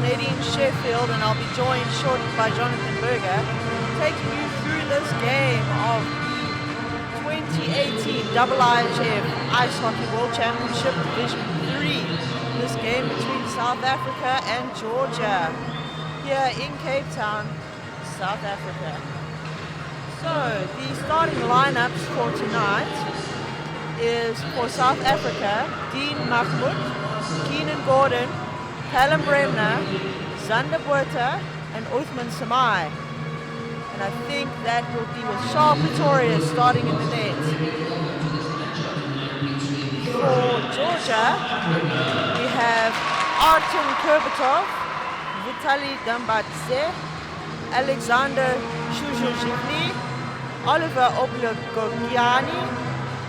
Nadine Sheffield, and I'll be joined shortly by Jonathan Berger, taking you through this game of the 2018 IIHF Ice Hockey World Championship Division 3. This game between South Africa and Georgia, here in Cape Town, South Africa. So, the starting lineups for tonight is for South Africa, Dean Mahmoud, Keenan Gordon, Callum Bremner, Zander Botha, and Uthman Samai. And I think that will be with Charles Pretorius starting in the net. For Georgia, we have Artem Kurbatov, Vitaly Dambadze, Alexander Shuzhuzhivny, Oliver Oblogogiani,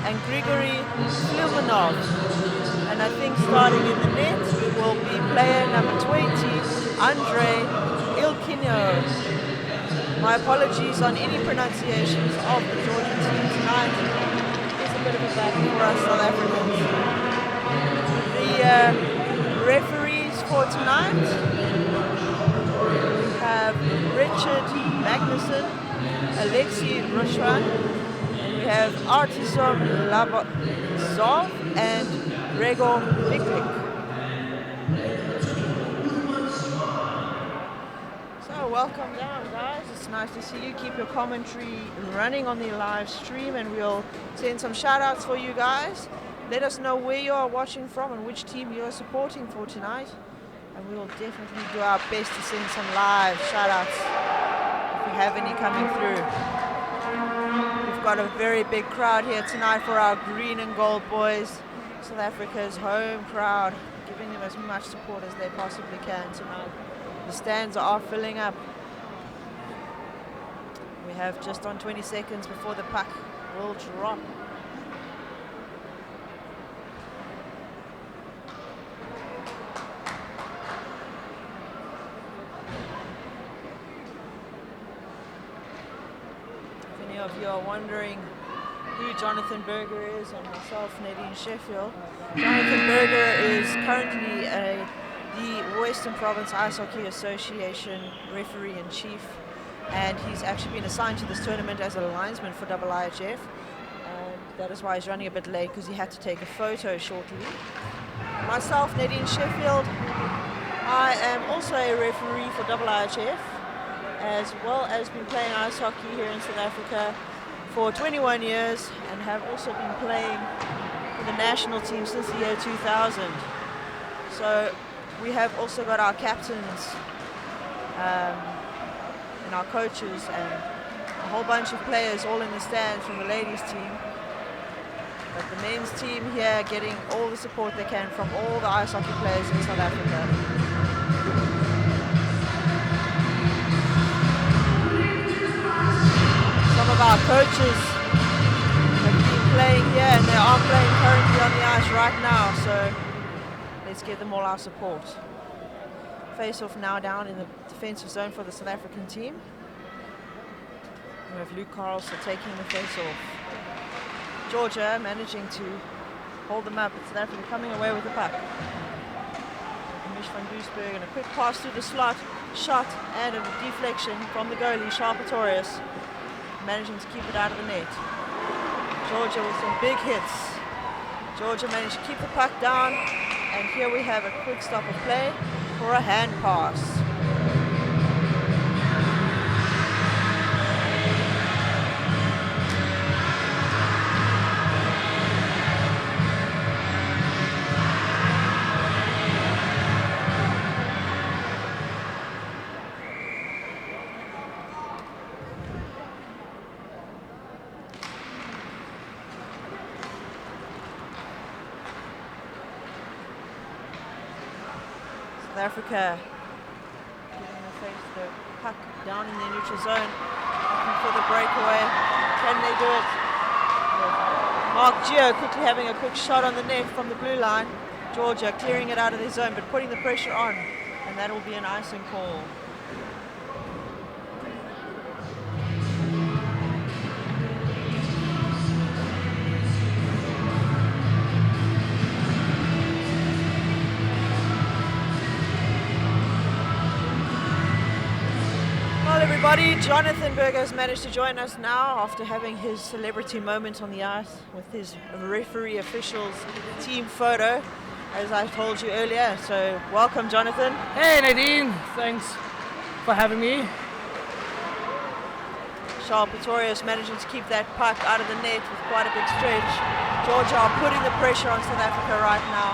and Grigory Slumanov. And I think starting in the net will be player number 20, Andrei Ilkinov. My apologies on any pronunciations of the Georgian team tonight. It's a bit of a battle for us South Africans. The referees for tonight, we have Richard Magnuson, Alexei Rushwan, we have Artisom Labazov and Gregor Miklik. So welcome down, guys. It's nice to see you. Keep your commentary running on the live stream, and we'll send some shout outs for you guys. Let us know where you are watching from and which team you are supporting for tonight, and we will definitely do our best to send some live shout outs if we have any coming through. Got a very big crowd here tonight for our green and gold boys. South Africa's home crowd, giving them as much support as they possibly can tonight. The stands are filling up. We have just on 20 seconds before the puck will drop. If you are wondering who Jonathan Berger is, and myself, Nadine Sheffield, Jonathan Berger is currently the Western Province Ice Hockey Association referee-in-chief, and he's actually been assigned to this tournament as a linesman for IIHF, and that is why he's running a bit late, because he had to take a photo shortly. Myself, Nadine Sheffield, I am also a referee for IIHF, as well as been playing ice hockey here in South Africa for 21 years, and have also been playing for the national team since the year 2000. So we have also got our captains and our coaches and a whole bunch of players all in the stands from the ladies team. But the men's team here getting all the support they can from all the ice hockey players in South Africa. Some of our coaches have been playing here, and they are playing currently on the ice right now, so let's give them all our support. Face-off now down in the defensive zone for the South African team. We have Luke Carlson taking the face-off. Georgia managing to hold them up, but South Africa coming away with the puck. Mish van Doesburg, and a quick pass through the slot, shot, and a deflection from the goalie, Charles Pretorius, managing to keep it out of the net. Georgia with some big hits. Georgia managed to keep the puck down, and here we have a quick stop of play for a hand pass. South Africa getting the puck down in the neutral zone, looking for the breakaway. Can they do it? Mark Gio quickly having a quick shot on the net from the blue line. Georgia clearing it out of their zone, but putting the pressure on, and that will be an icing call. everybody. Jonathan Berger has managed to join us now after having his celebrity moment on the ice with his referee officials team photo, as I told you earlier. So welcome, Jonathan. Hey Nadine, thanks for having me. Charles Pretorius managing to keep that puck out of the net with quite a big stretch. Georgia are putting the pressure on South Africa right now.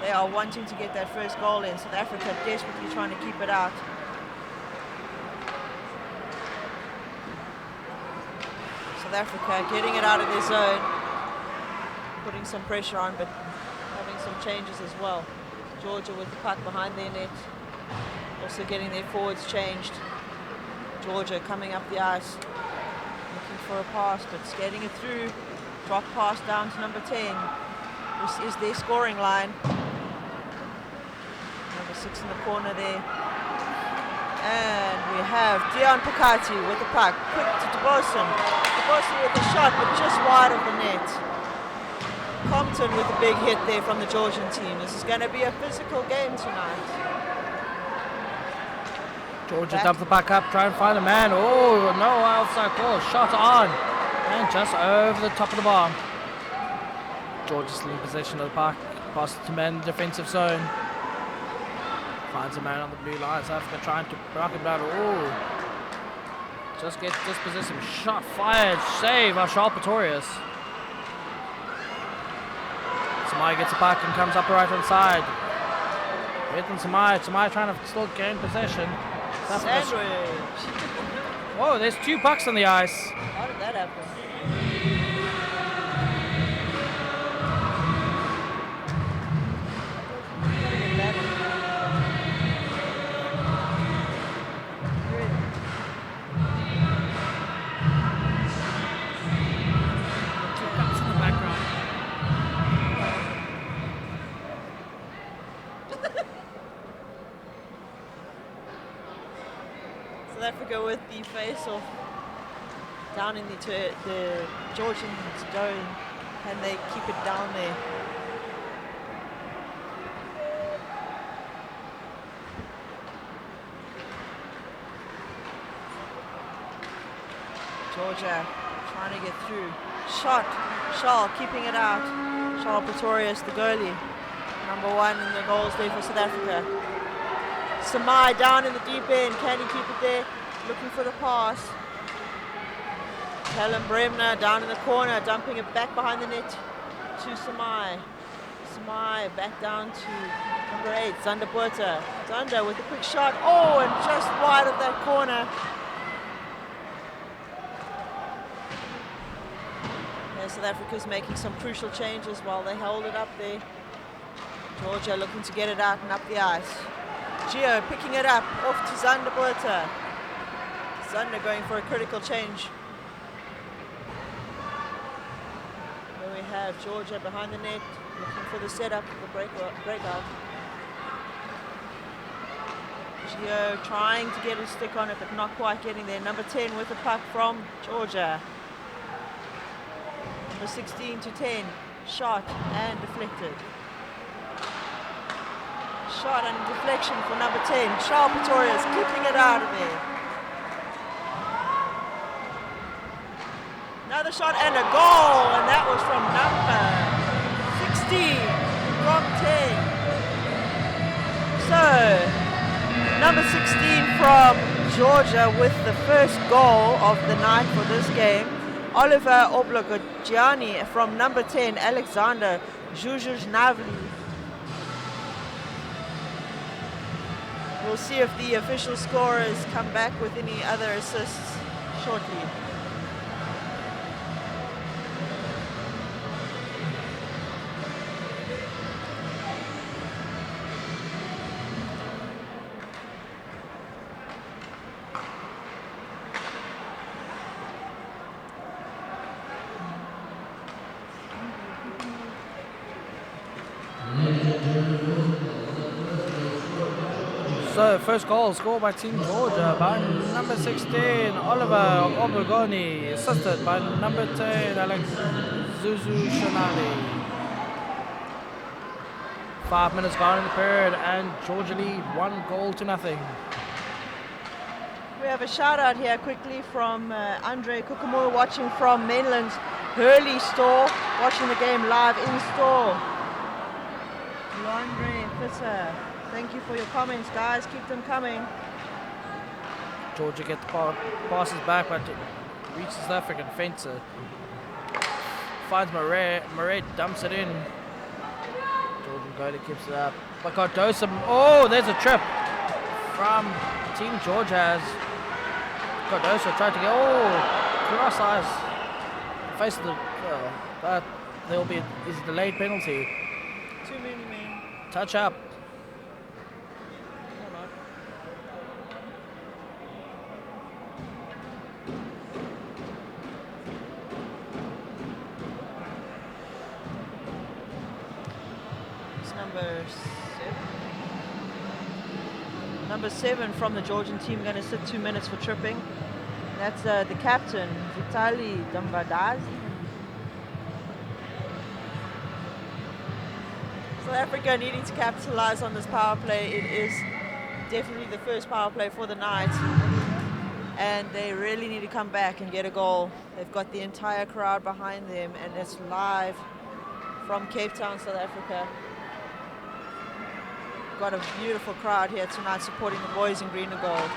They are wanting to get that first goal in. South Africa desperately trying to keep it out. South Africa getting it out of their zone, putting some pressure on, but having some changes as well. Georgia with the puck behind their net, also getting their forwards changed. Georgia coming up the ice, looking for a pass, but skating it through. Drop pass down to number 10. This is their scoring line. Number 6 in the corner there. And we have Dion Picati with the puck. Quick to DeBosen. DeBosen with the shot, but just wide of the net. Compton with a big hit there from the Georgian team. This is going to be a physical game tonight. Georgia dump the puck up, try and find a man. Oh, no offside call. Shot on. And just over the top of the bar. Georgia still in possession of the puck. Passes to man in the defensive zone. Finds a man on the blue line. South Africa trying to block him down. Oh. Just gets dispossessed. Shot fired. Save by Charles Pretorius. Samai gets the puck and comes up the right hand side. Ethan Samai. Samai trying to still gain possession. Sandwich. Whoa, there's 2 pucks on the ice. How did that happen? South Africa with the face-off down in the Georgian zone. Can they keep it down there? Georgia trying to get through. Shot. Charles keeping it out. Charles Pretorius, the goalie. Number 1 in the goals there for South Africa. Samai down in the deep end. Can he keep it there? Looking for the pass. Callum Bremner down in the corner, dumping it back behind the net to Samai. Samai back down to number 8, Zander Botha. Zander with a quick shot. Oh, and just wide of that corner. Yeah, South Africa's making some crucial changes while they hold it up there. Georgia looking to get it out and up the ice. Gio picking it up, off to Zander Botha. Zander going for a critical change. Here we have Georgia behind the net, looking for the setup, the breakout. Gio trying to get his stick on it, but not quite getting there. Number 10 with the puck from Georgia. Number 16 to 10, shot and deflected. Shot and deflection for number 10. Charles Pretorius keeping it out of there. Another shot and a goal, and that was from number 16 from 10. So, number 16 from Georgia with the first goal of the night for this game. Oliver Oblogogiani from number 10, Alexander Zhuzhnavli. We'll see if the official scorers come back with any other assists shortly. So, first goal scored by Team Georgia by number 16, Oliver Obogoni, assisted by number 10, Alex Zuzushanali. 5 minutes gone in the period, and Georgia lead 1-0. We have a shout out here quickly from Andre Kukumur, watching from Mainland's Hurley store, watching the game live in store. Andre Fisser, thank you for your comments, guys. Keep them coming. Georgia gets the passes back, but reaches the African fencer. Finds Murray. Murray dumps it in. Jordan Goda keeps it up. But Cardosa. Oh, there's a trip from Team Georgia. Cardosa tried to get. Oh, cross eyes. Face of the. But there will be a delayed penalty. Too many men. Touch up. Number 7 from the Georgian team going to sit 2 minutes for tripping. That's the captain, Vitaly Dambadaz. South Africa needing to capitalize on this power play. It is definitely the first power play for the night, and they really need to come back and get a goal. They've got the entire crowd behind them, and it's live from Cape Town, South Africa. Got a beautiful crowd here tonight supporting the boys in green and gold.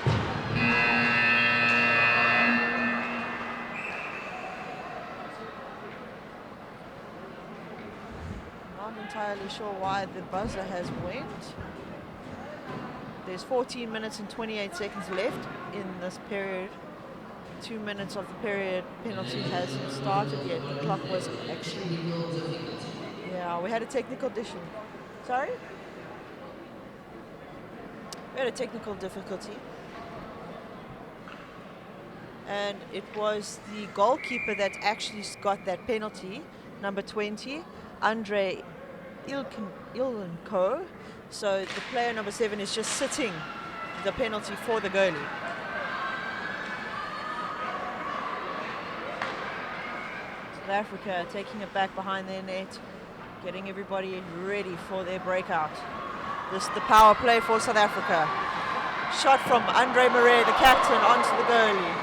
Not entirely sure why the buzzer has went. There's 14 minutes and 28 seconds left in this period. 2 minutes of the period penalty hasn't started yet. The clock was actually... Yeah, we had a technical issue. Sorry? We had a technical difficulty, and it was the goalkeeper that actually got that penalty, number 20, Andre Ilkenko. So the player number 7 is just sitting the penalty for the goalie. South Africa taking it back behind their net, getting everybody ready for their breakout. This is the power play for South Africa. Shot from Andre Murray, the captain, onto the goalie.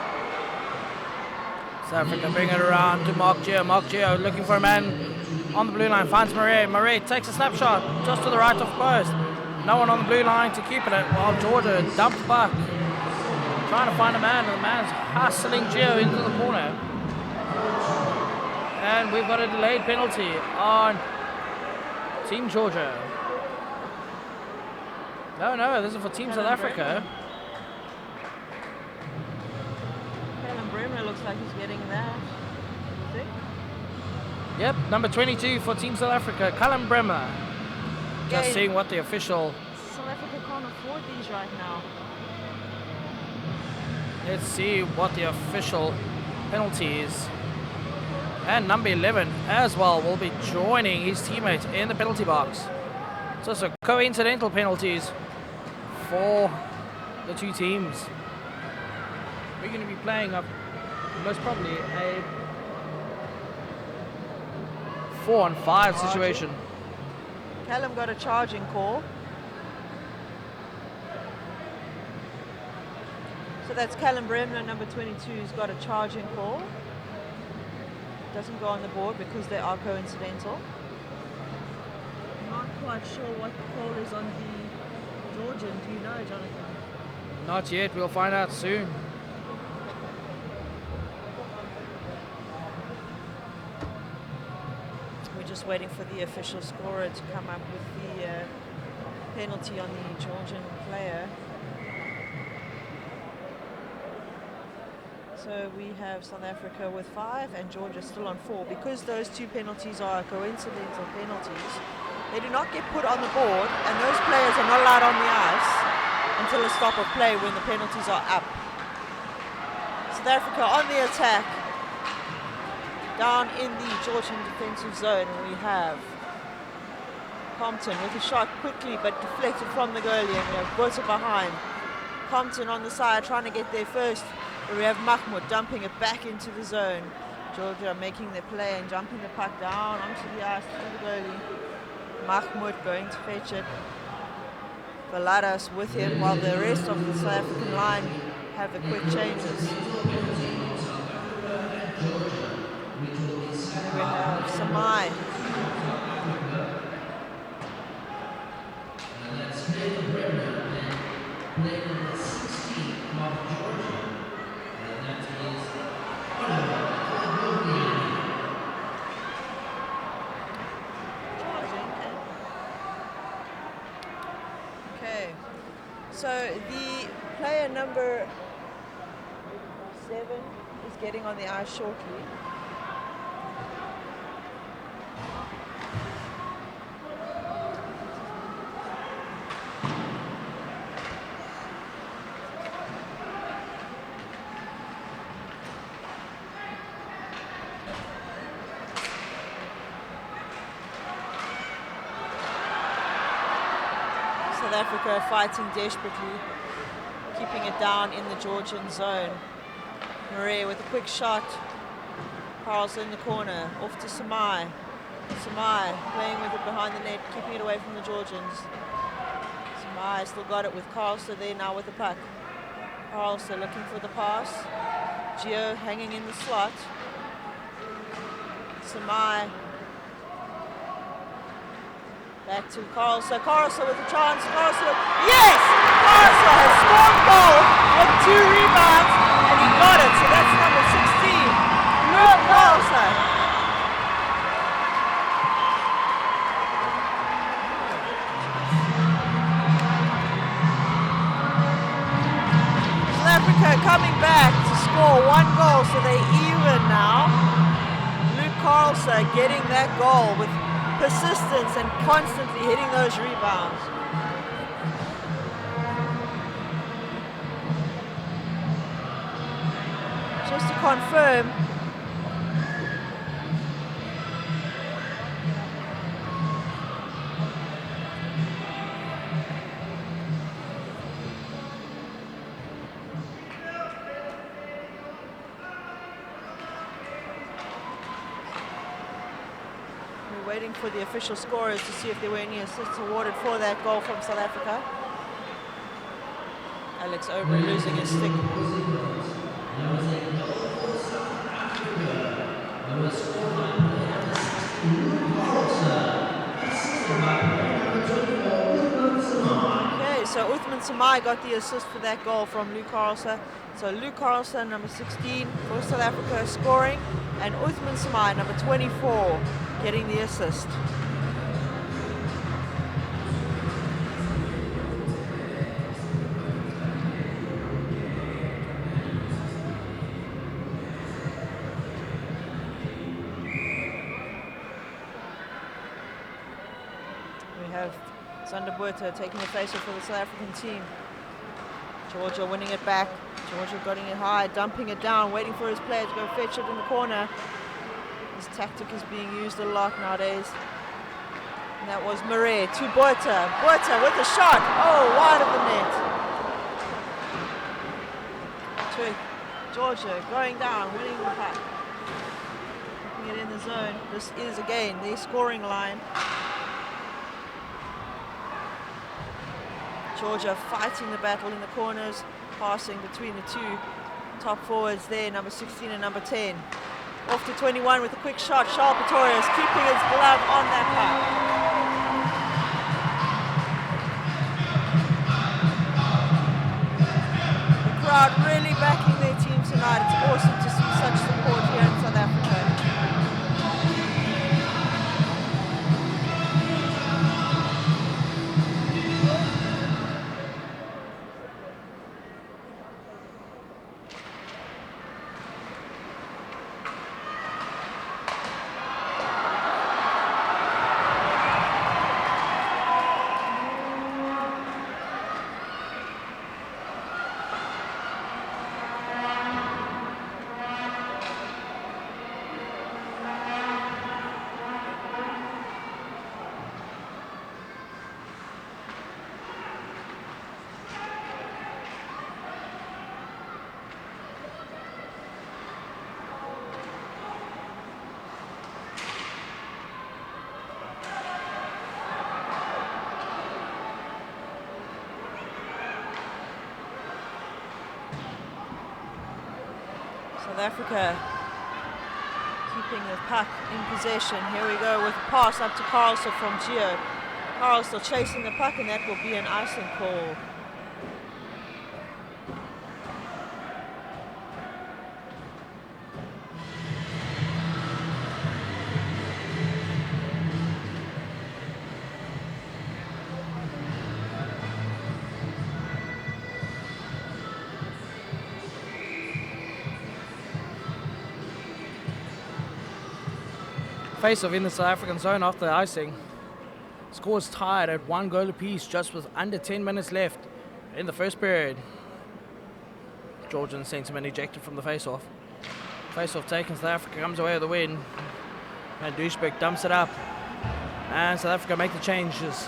South Africa bring it around to Mark Geo. Mark Geo looking for a man on the blue line. Finds Murray. Murray takes a snapshot just to the right of post. No one on the blue line to keep it while Georgia dumped back. Trying to find a man, and the man's hustling Geo into the corner. And we've got a delayed penalty on Team Georgia. No, this is for Team South Africa. Callum Bremer looks like he's getting that. Yep, number 22 for Team South Africa, Callum Bremer. Just seeing what the official... South Africa can't afford these right now. Let's see what the official penalty is. And number 11 as well will be joining his teammate in the penalty box. So it's a coincidental penalties for the two teams. We're going to be playing up most probably a 4-on-5 situation. Callum got a charging call. So that's Callum Bremner, number 22, who's got a charging call. Doesn't go on the board because they are coincidental. Not quite sure what the call is on the Georgian. Do you know, Jonathan? Not yet. We'll find out soon. We're just waiting for the official scorer to come up with the penalty on the Georgian player. So we have South Africa with 5 and Georgia still on 4. Because those two penalties are coincidental penalties, they do not get put on the board, and those players are not allowed on the ice until a stop of play when the penalties are up. South Africa on the attack, down in the Georgian defensive zone, and we have Compton with a shot quickly but deflected from the goalie, and we have Botha behind. Compton on the side trying to get there first. We have Mahmoud dumping it back into the zone. Georgia making their play and jumping the puck down onto the ice to the goalie. Mahmoud going to fetch it. Valadas with him while the rest of the South African line have the quick changes. And we have Samai. Okay, so the player number 7 is getting on the ice shortly. South Africa fighting desperately, keeping it down in the Georgian zone. Marie with a quick shot. Carlson in the corner, off to Samai. Samai playing with it behind the net, keeping it away from the Georgians. Samai still got it with Carlson there now with the puck. Carlson looking for the pass. Gio hanging in the slot. Samai. Back to Carlson. Carlson with a chance. Carlson. Yes! Carlson has scored a goal with 2 rebounds and he got it. So that's number 16. Luke Carlson. South Africa coming back to score 1 goal, so they're even now. Luke Carlson getting that goal with persistence and constantly hitting those rebounds. Just to confirm, waiting for the official scorers to see if there were any assists awarded for that goal from South Africa. Alex Obery losing his stick. Okay, so Uthman Samai got the assist for that goal from Luke Carlson. So Luke Carlson, number 16 for South Africa, scoring, and Uthman Samai, number 24, getting the assist. We have Sander Buerta taking the face-off for the South African team. Georgia winning it back. Georgia getting it high, dumping it down, waiting for his player to go fetch it in the corner. This tactic is being used a lot nowadays. And that was Murray to Buerta. Buerta with a shot. Oh, wide of the net. To Georgia going down, winning the puck. Keeping it in the zone. This is again the scoring line. Georgia fighting the battle in the corners, passing between the two top forwards there, number 16 and number 10. Off to 21 with a quick shot. Charles Pretorius keeping his glove on that puck. The crowd really backing their team tonight. It's awesome to see such support here in South Africa. South Africa keeping the puck in possession. Here we go with a pass up to Carlson from Gio. Carlson chasing the puck, and that will be an icing call. Face-off in the South African zone after the icing. Scores tied at 1 goal apiece just with under 10 minutes left in the first period. Georgian sentiment ejected from the face-off. Face-off taken, South Africa comes away with the win. And Duisberg dumps it up. And South Africa make the changes.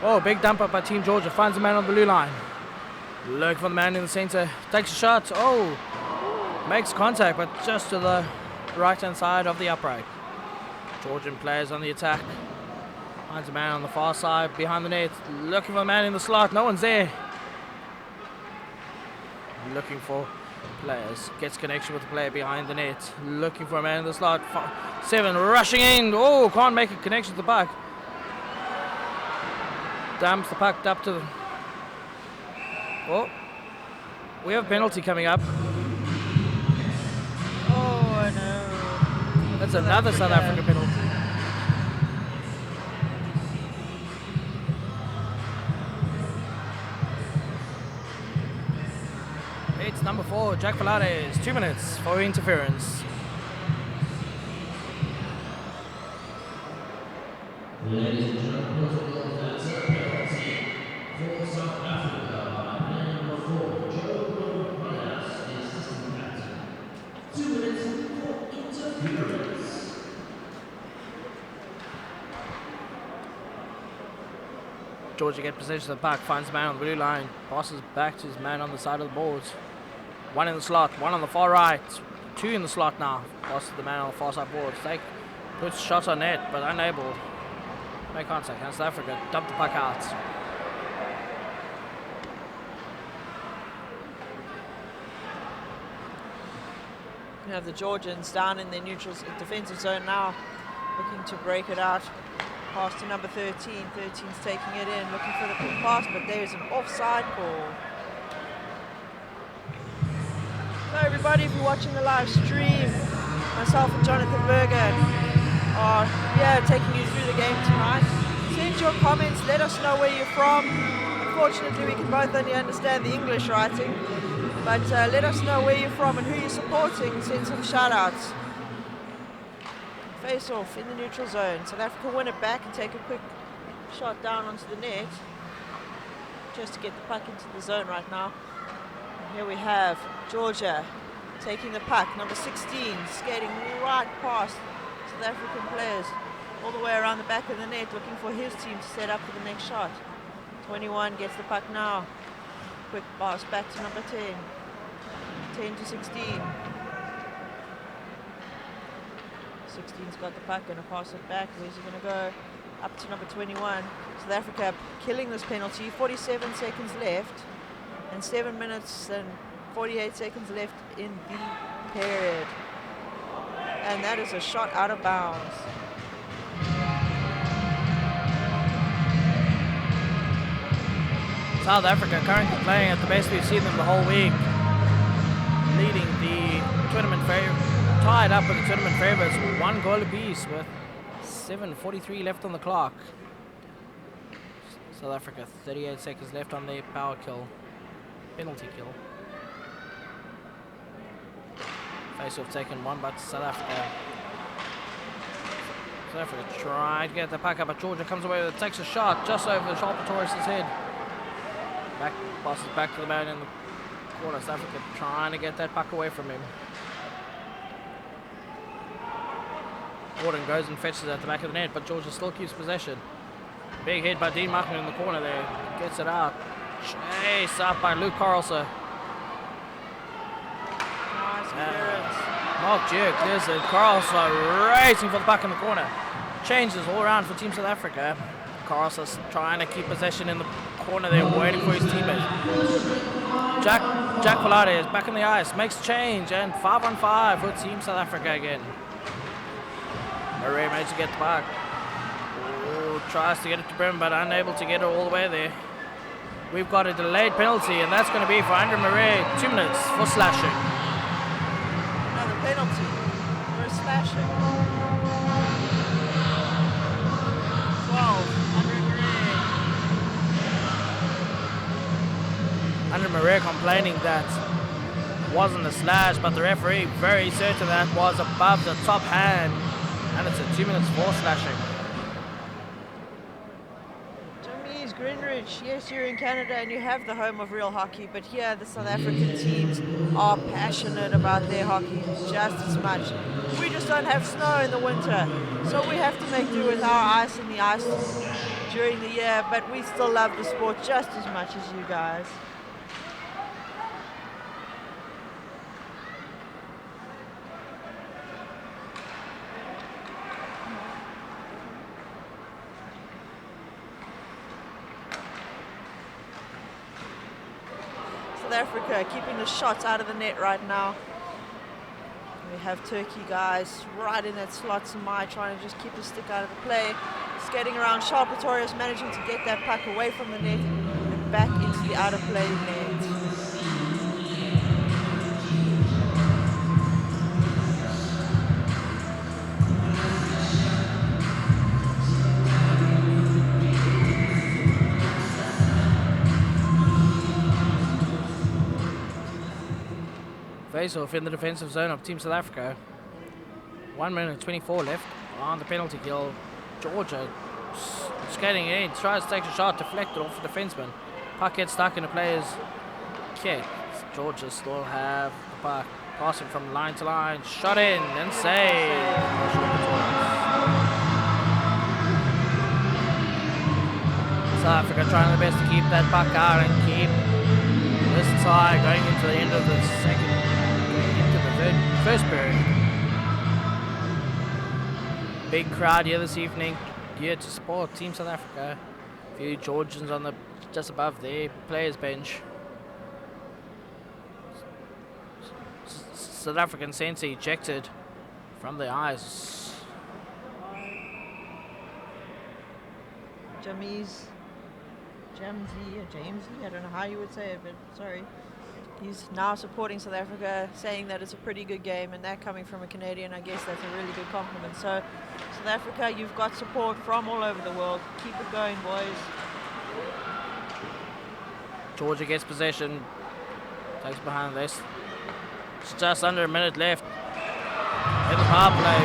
Oh, big dump up by Team Georgia. Finds a man on the blue line. Looking for the man in the center. Takes a shot. Oh, makes contact, but just to the right-hand side of the upright. Georgian players on the attack. Finds a man on the far side behind the net. Looking for a man in the slot. No one's there. Looking for players. Gets connection with the player behind the net. Looking for a man in the slot. 7 rushing in. Oh, can't make a connection to the puck. Dumps the puck up to the... Oh, we have a penalty coming up. Oh, no. That's another South African penalty. It's number 4, Jack Pilates. 2 minutes for interference. Ladies and gentlemen, that's a penalty for South Africa. And number 4, Joe Pilates, the assistant captain. 2 minutes for interference. Georgia get possession of the puck, finds the man on the blue line, passes back to his man on the side of the boards. 1 in the slot, 1 on the far right, 2 in the slot now. Passes the man on the far side boards. Puts shots on net, but unable to make contact. And South Africa dump the puck out. We have the Georgians down in their neutral defensive zone now, looking to break it out. Pass to number 13. 13's taking it in, looking for the quick pass, but there's an offside call. So everybody, if you're watching the live stream, myself and Jonathan Berger are taking you through the game tonight. Send your comments, let us know where you're from. Unfortunately, we can both only understand the English writing, but let us know where you're from and who you're supporting. Send some shout outs. Face off in the neutral zone. South Africa win it back and take a quick shot down onto the net just to get the puck into the zone right now. And here we have Georgia taking the puck, number 16 skating right past South African players all the way around the back of the net, looking for his team to set up for the next shot. 21 gets the puck now. Quick pass back to number 10. 10 to 16. 16's got the puck, gonna pass it back. Where's he gonna go? Up to number 21. South Africa killing this penalty. 47 seconds left, and 7 minutes and 48 seconds left in the period. And that is a shot out of bounds. South Africa currently playing at the best we've seen them the whole week, leading the tournament tied up with the tournament favourites, 1 goal apiece with 7:43 left on the clock. South Africa 38 seconds left on their power kill, penalty kill. Face-off taken, 1 by South Africa. South Africa trying to get the puck up, but Georgia comes away with it, takes a shot just over Sharp Torres' head. Passes back to the man in the corner. South Africa trying to get that puck away from him. Gordon goes and fetches it at the back of the net, but Georgia still keeps possession. Big hit by Dean Martin in the corner there. Gets it out. Chase up by Luke Carlson. Nice clearance. Mark Jerk, there's a Carlson racing for the puck in the corner. Changes all around for Team South Africa. Carlson's trying to keep possession in the corner there, waiting for his teammate. Jack Jack Pilate is back on the ice, makes a change, and 5-on-5 for Team South Africa again. Murray managed to get the puck. Ooh, tries to get it to Brim, but unable to get it all the way there. We've got a delayed penalty, and that's going to be for Andre Murray. 2 minutes for slashing. Another penalty for slashing. 12, Andre Murray. Andre Murray complaining that wasn't a slash, but the referee very certain that was above the top hand, and it's a 2 minutes for slashing. Jamies, Greenwich, yes, you're in Canada and you have the home of real hockey, but here the South African teams are passionate about their hockey just as much. We just don't have snow in the winter, so we have to make do with our ice in the ice during the year, but we still love the sport just as much as you guys. South Africa keeping the shots out of the net right now. We have Turkey guys right in that slot. Samai trying to just keep the stick out of the play. Skating around. Charles Pretorius managing to get that puck away from the net and back into the out of play net. Face-off in the defensive zone of Team South Africa. 1 minute 24 left on the penalty kill. Georgia skating in, tries to take a shot, deflected off the defenseman. Puck gets stuck in the player's kick. Georgia still have the puck, passing from line to line, shot in and save. South Africa trying their best to keep that puck out and keep this tie going into the end of the first period. Big crowd here this evening, here to support Team South Africa. A few Georgians on the just above their players bench. South African centre ejected from the ice. Jamesy, I don't know how you would say it, but sorry. He's now supporting South Africa, saying that it's a pretty good game, and that coming from a Canadian, I guess that's a really good compliment. So, South Africa, you've got support from all over the world. Keep it going, boys. Georgia gets possession, takes behind this. It's just under a minute left. In the power play,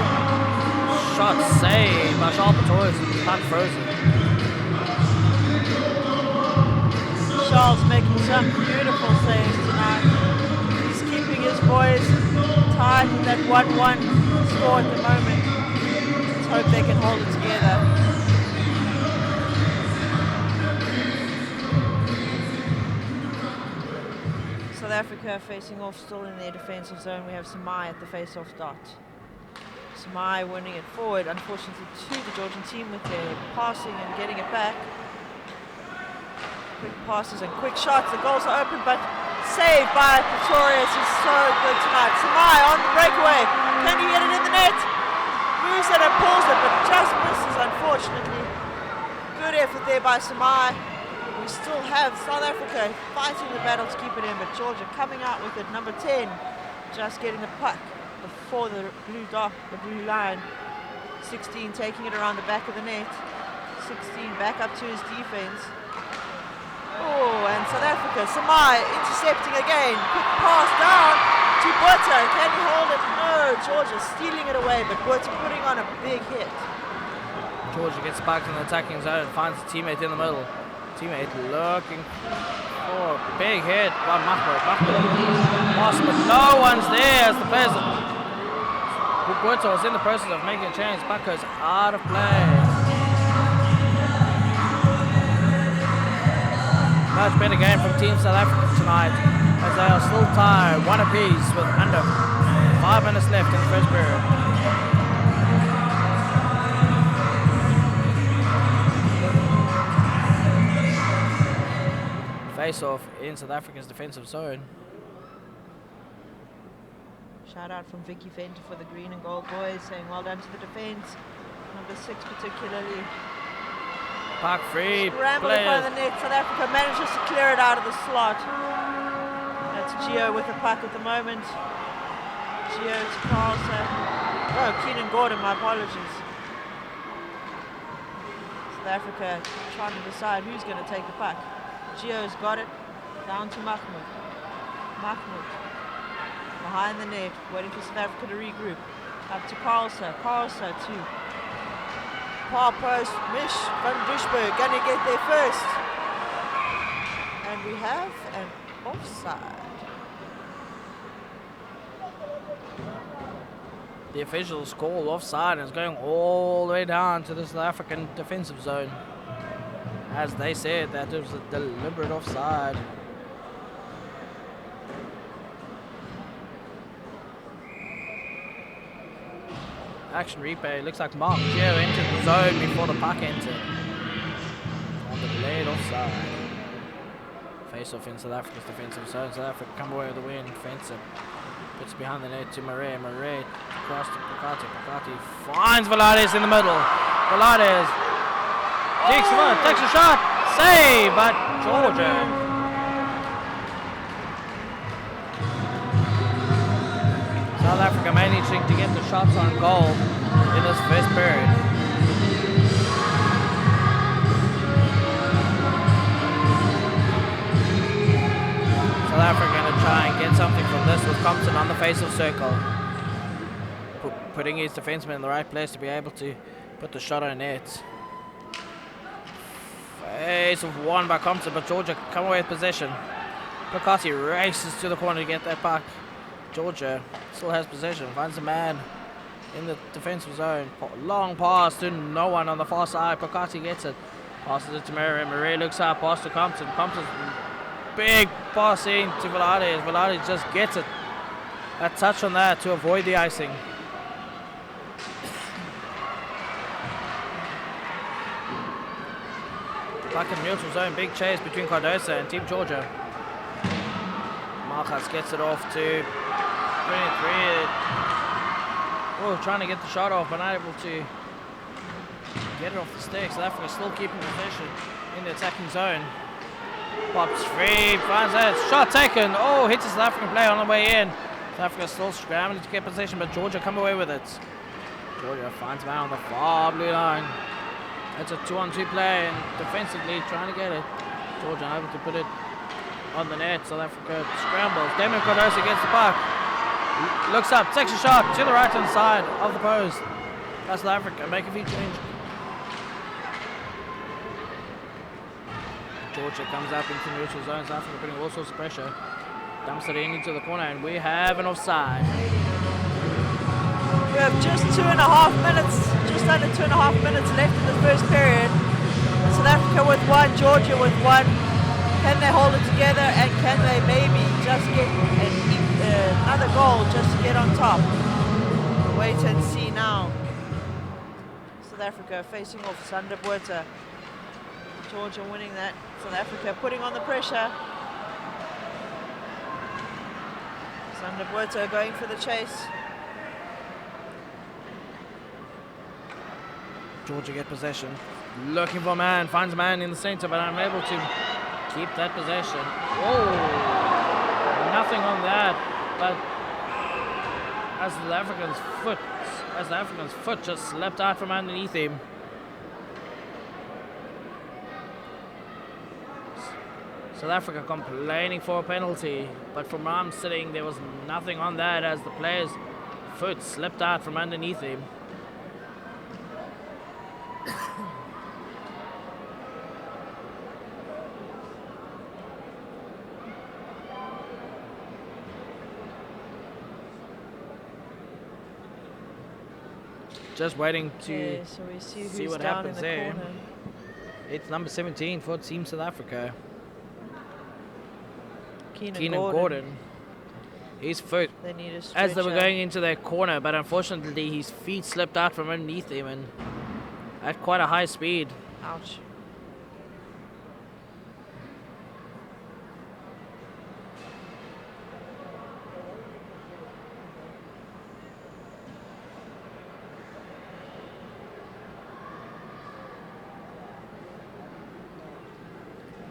shot saved by Charles Pretorius, puck frozen. Charles making some beautiful saves tonight. He's keeping his boys tied with that 1-1 score at the moment. Let's hope they can hold it together. South Africa facing off still in their defensive zone. We have Samai at the face-off dot. Samai winning it forward, unfortunately, to the Georgian team with their passing and getting it back. Quick passes and quick shots. The goals are open, but saved by Pretorius. He's so good tonight. Samai on the breakaway. Can he get it in the net? Moves it and pulls it, but just misses, unfortunately. Good effort there by Samai. We still have South Africa fighting the battle to keep it in, but Georgia coming out with it. Number 10, just getting the puck before the blue dot, the blue line. 16 taking it around the back of the net. 16 back up to his defense. Oh, and South Africa, Samai intercepting again. Quick pass down to Butter. Can he hold it? No, Georgia stealing it away, but Butter putting on a big hit. Georgia gets back in the attacking zone, finds a teammate in the middle. Teammate looking for a big hit by Mahmoud. Pass, but no one's there as the players. Butter was in the process of making a change. Puck goes out of play. Much better game from Team South Africa tonight, as they are still tied, one apiece with under 5 minutes left in the first period. Face off in South Africa's defensive zone. Shout out from Vicky Fenter for the green and gold boys, saying well done to the defence. Number 6 particularly. Park free. Scramble in front of the net. South Africa manages to clear it out of the slot. That's Gio with the puck at the moment. Gio to Carlson. Oh, Keenan Gordon, my apologies. South Africa trying to decide who's going to take the puck. Gio's got it. Down to Mahmoud. Mahmoud. Behind the net, waiting for South Africa to regroup. Up to Carlson. Carlson to far post. Mish van Duisburg going to get there first. And we have an offside. The officials call offside and it's going all the way down to the South African defensive zone. As they said, that it was a deliberate offside. Action replay, looks like Mark Gio entered the zone before the puck entered. On the delayed offside. Face off in South Africa's defensive zone. South Africa come away with the win. Defensive. Puts behind the net to Murray. Murray across to Pakati. Pakati finds Velades in the middle. Velades takes a shot. Save, but Georgia. South Africa managing to get the shots on goal in this first period. South Africa going to try and get something from this with Compton on the face of circle. Putting his defenseman in the right place to be able to put the shot on net. Face of one by Compton, but Georgia come away with possession. Pakati races to the corner to get that puck. Georgia still has possession, finds a man in the defensive zone. Long pass to no one on the far side. Pakati gets it. Passes it to Murray. Murray looks up. Pass to Compton. Compton's big pass in to Velades. Velades just gets it. A touch on that to avoid the icing. Puck in neutral zone. Big chase between Cardosa and Team Georgia. Marcus gets it off to 23. Oh, trying to get the shot off, but not able to get it off the stick. South Africa still keeping possession in the attacking zone. Pops free, finds that shot taken. Oh, hits a South African player on the way in. South Africa still scrambling to get possession, but Georgia come away with it. Georgia finds man on the far blue line. It's a 2-on-2 play, and defensively trying to get it. Georgia unable to put it on the net. South Africa scrambles. Damon Cardosa gets the puck. Looks up, takes a shot to the right hand side of the post. That's South Africa, make a few changes. Georgia comes up into neutral zone. South Africa putting all sorts of pressure. Dumps it into the corner, and we have an offside. We have just 2.5 minutes, just under 2.5 minutes left in the first period. South Africa with one, Georgia with one. Can they hold it together, and can they maybe just get another goal just to get on top? Wait and see now. South Africa facing off Sander Botha. Georgia winning that. South Africa putting on the pressure. Sander Botha going for the chase. Georgia get possession. Looking for a man, finds a man in the center, but unable to keep that possession. Whoa! Nothing on that, but as the African's foot just slipped out from underneath him. South Africa complaining for a penalty, but from where I'm sitting, there was nothing on that as the player's foot slipped out from underneath him. Just waiting to So we see what down happens in the there. corner. It's number 17 for Team South Africa. Keenan Gordon. His foot, They need a as they were stretcher. going into their corner, but unfortunately his feet slipped out from underneath him and at quite a high speed. Ouch.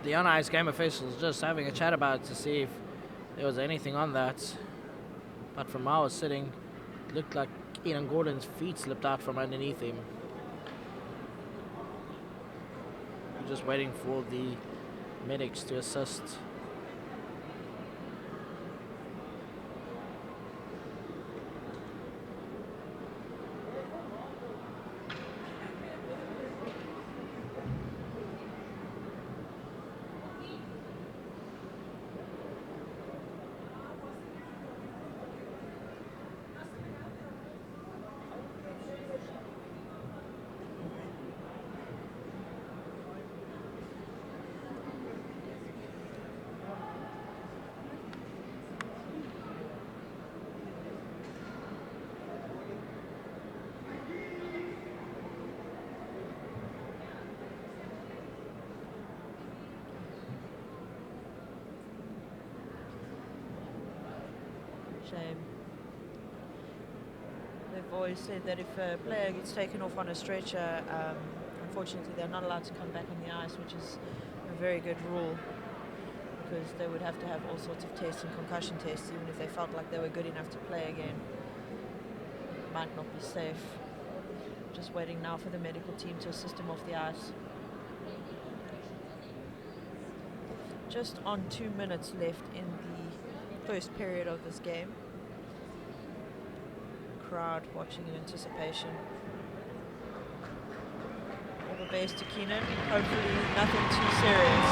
the on-ice game officials just having a chat about it to see if there was anything on that. But from where I was sitting, it looked like Ian Gordon's feet slipped out from underneath him. We're just waiting for the medics to assist. Shame. They've always said that if a player gets taken off on a stretcher, unfortunately they're not allowed to come back on the ice, which is a very good rule, because they would have to have all sorts of tests and concussion tests, even if they felt like they were good enough to play again. It might not be safe. Just waiting now for the medical team to assist him off the ice. Just on 2 minutes left in the first period of this game. Crowd watching in anticipation. All the best to Keenan. Hopefully nothing too serious.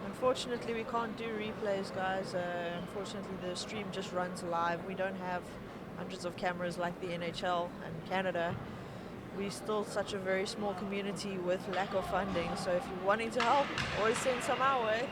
Unfortunately, we can't do replays, guys. Unfortunately, the stream just runs live. We don't have hundreds of cameras like the NHL and Canada. We're still such a very small community with lack of funding. So if you're wanting to help, always send some our way.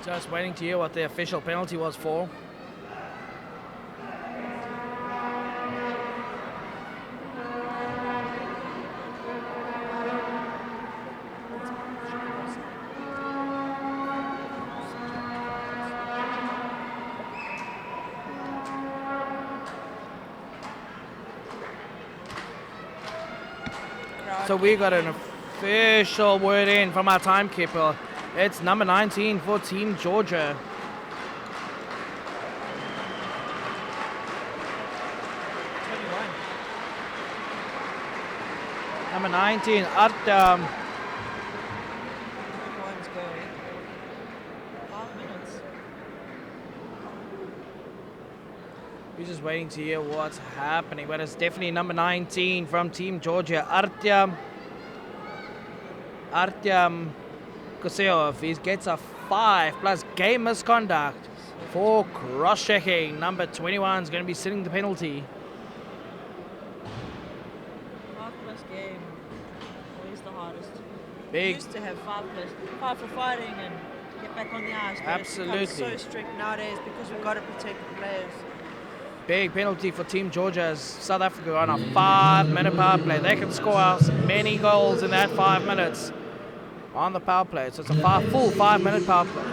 Just waiting to hear what the official penalty was for. So we got an official word in from our timekeeper. It's number 19 for Team Georgia. Number 19, Artem. 21's going. 5 minutes. We're just waiting to hear what's happening, but it's definitely number 19 from Team Georgia, Artem Koseov. He gets a 5 plus game misconduct for cross-checking. Number 21 is going to be sitting the penalty. 5 plus game. Always the hardest. Big. We used to have 5 plus. 5 for fighting and get back on the ice. But Absolutely. it's become so strict nowadays because we've got to protect the players. Big penalty for Team Georgia as South Africa on a 5-minute power play. They can score as many goals in that 5 minutes on the power play. So it's a full 5-minute power play.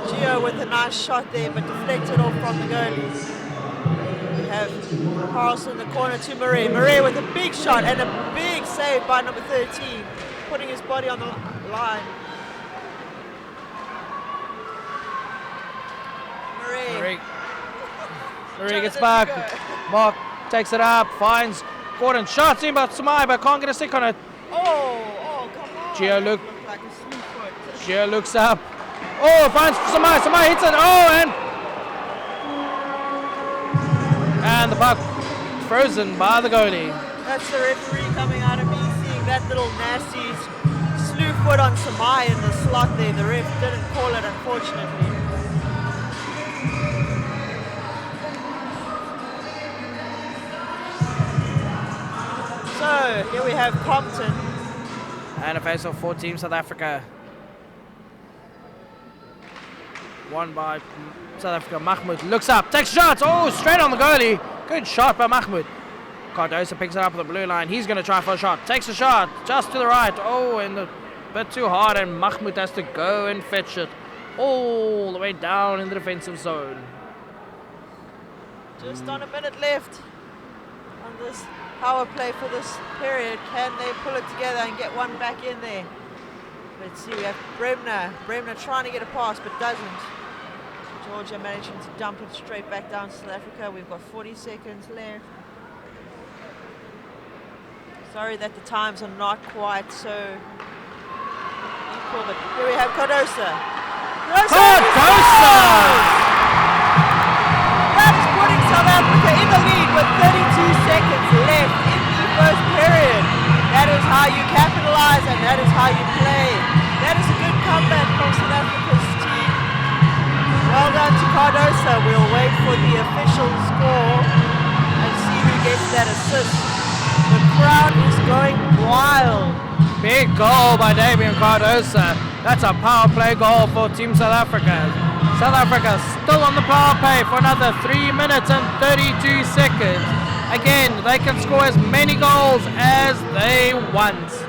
Gio with a nice shot there, but deflected off from the goalie. We have Carlson in the corner to Marais. Marais with a big shot and a big save by number 13, putting his body on the line. Marie gets back. Mark takes it up, finds Gordon, shots in, but Samai, but can't get a stick on it. Oh, come on. Gio That looked like a slew foot. Gio looks up. Oh, finds Samai. Samai hits it. Oh, and the puck frozen by the goalie. That's the referee coming out of me seeing that little nasty slew foot on Samai in the slot there. The ref didn't call it, unfortunately. So here we have Compton. And a face-off for Team South Africa. Won by South Africa. Mahmoud looks up, takes shots. Oh, straight on the goalie. Good shot by Mahmoud. Cardosa picks it up at the blue line. He's going to try for a shot. Takes a shot just to the right. Oh, and a bit too hard, and Mahmoud has to go and fetch it all the way down in the defensive zone. Just on a minute left on this power play for this period. Can they pull it together and get one back in there? Let's see, we have Bremner. Bremner trying to get a pass but doesn't. Georgia managing to dump it straight back down to South Africa. We've got 40 seconds left. Sorry that the times are not quite so equal, but here we have Cardosa. Cardosa! That's putting South Africa in the lead with 32 seconds left in the first period. That is how you capitalize and that is how you play. That is a good comeback from South Africa's team. Well done to Cardosa. We'll wait for the official score and see who gets that assist. The crowd is going wild. Big goal by Damian Cardosa. That's a power play goal for Team South Africa. South Africa still on the power play for another 3 minutes and 32 seconds. Again, they can score as many goals as they want.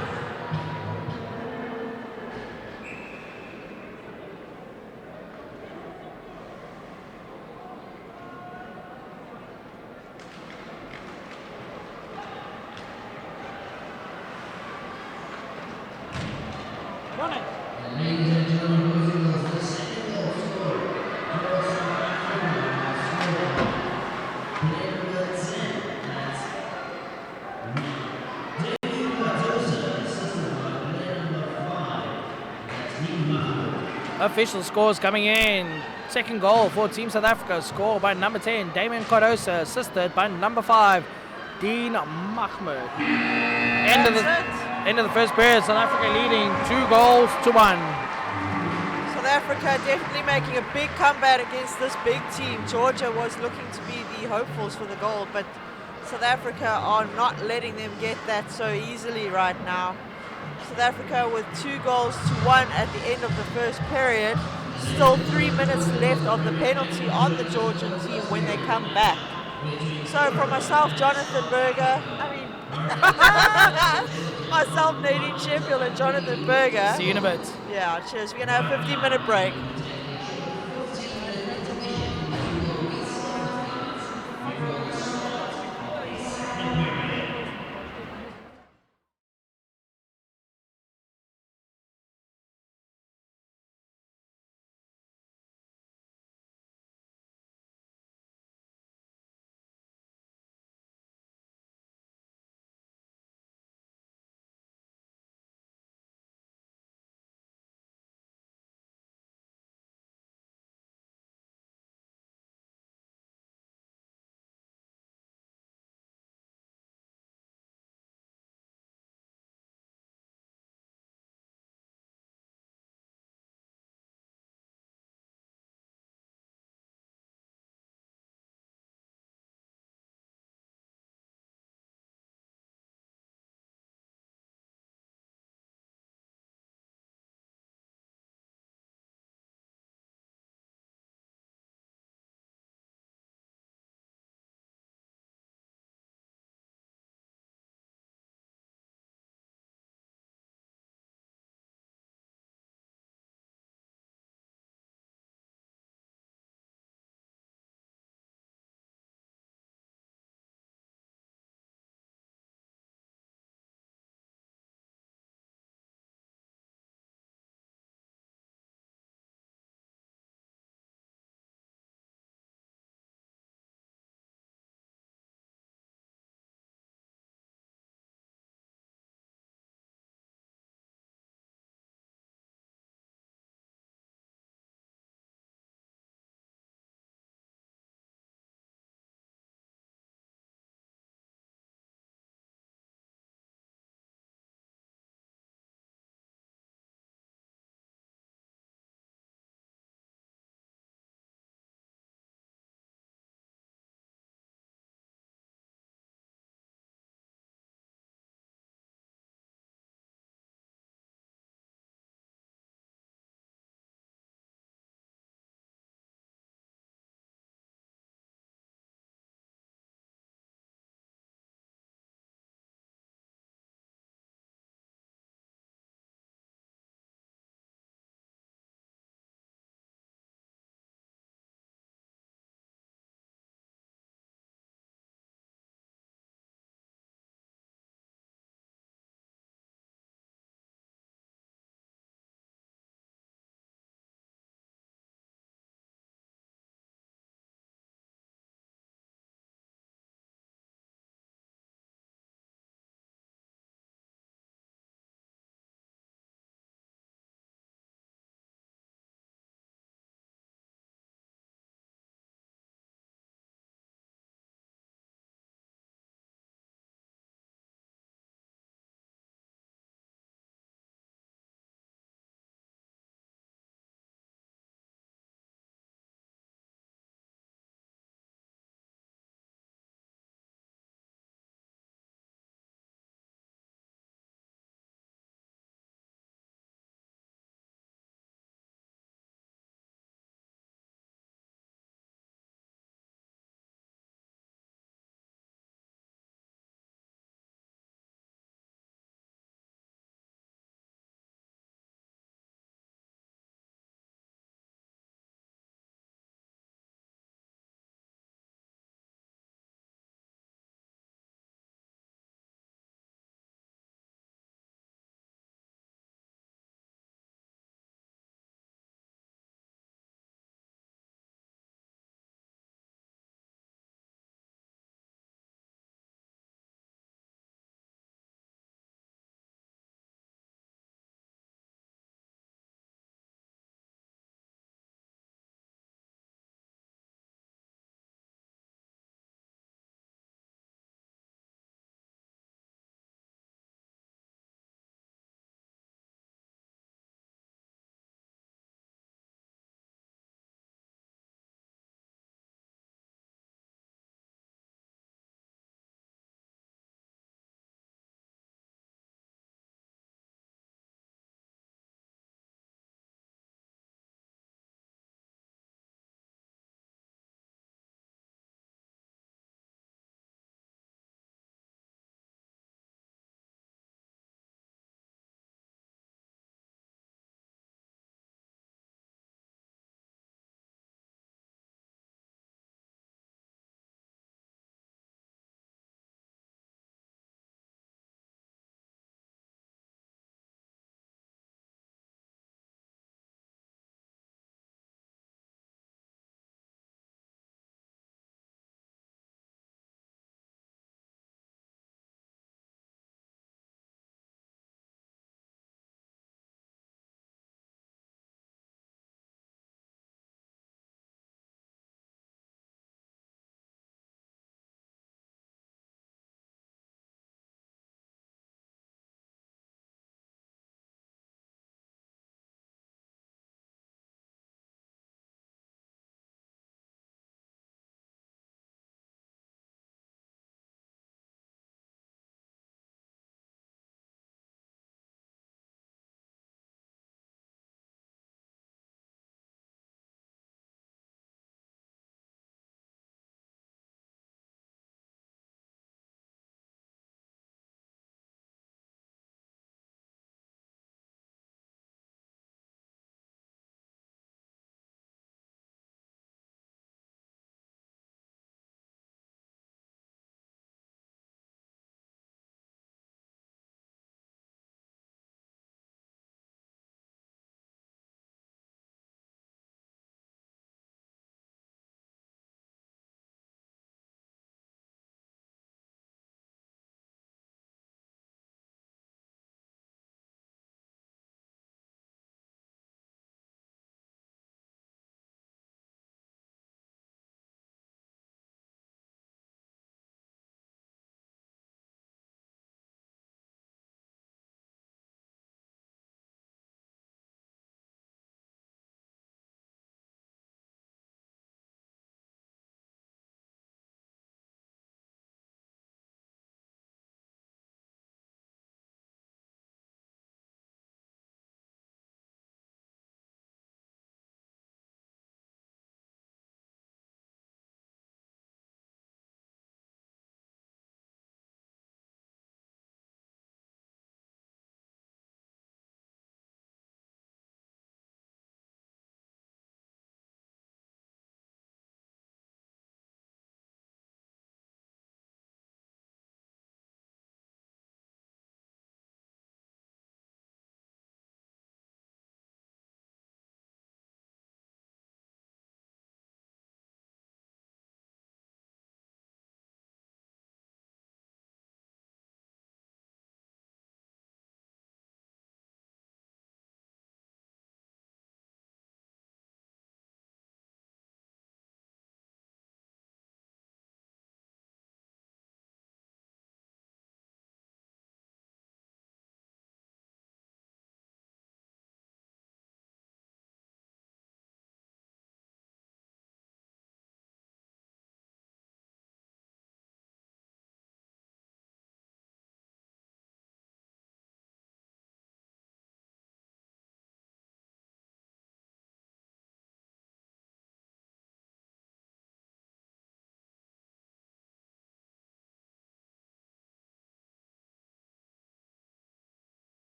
Ladies and gentlemen, boys and girls, the second goal scored for South Africa has scored. Player number 10, that's David Cardosa, assisted by player number 5, that's Dean Mahmoud. Official scores coming in. Second goal for Team South Africa, scored by number 10, Damian Cardosa, assisted by number 5, Dean Mahmoud. End of the first period, South Africa leading 2-1. South Africa definitely making a big comeback against this big team. Georgia was looking to be the hopefuls for the goal, but South Africa are not letting them get that so easily right now. South Africa with 2-1 at the end of the first period. Still 3 minutes left of the penalty on the Georgian team when they come back. So from myself, Jonathan Berger, myself, Nadine Sheffield, and Jonathan Berger. See you in a bit. Yeah, cheers. We're going to have a 15-minute break.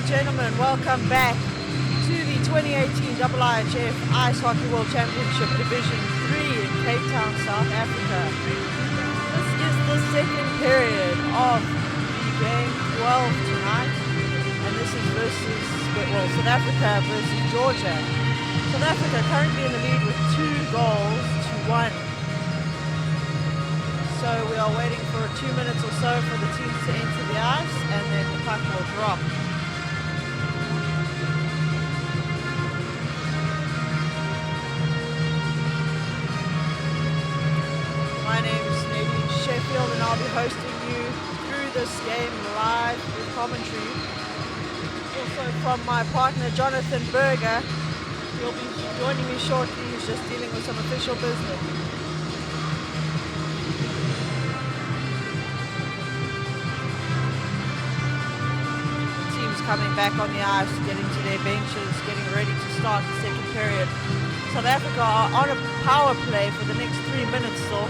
gentlemen, welcome back to the 2018 IIHF Ice Hockey World Championship Division 3 in Cape Town, South Africa. This is the second period of the game 12 tonight, and this is South Africa versus Georgia. South Africa currently in the lead with 2 goals to 1. So we are waiting for 2 minutes or so for the teams to enter the ice, and then the puck will drop. My name is Nadine Sheffield, and I'll be hosting you through this game live with commentary. Also from my partner Jonathan Berger. He'll be joining me shortly. He's just dealing with some official business. Coming back on the ice, getting to their benches, getting ready to start the second period. South Africa are on a power play for the next 3 minutes still.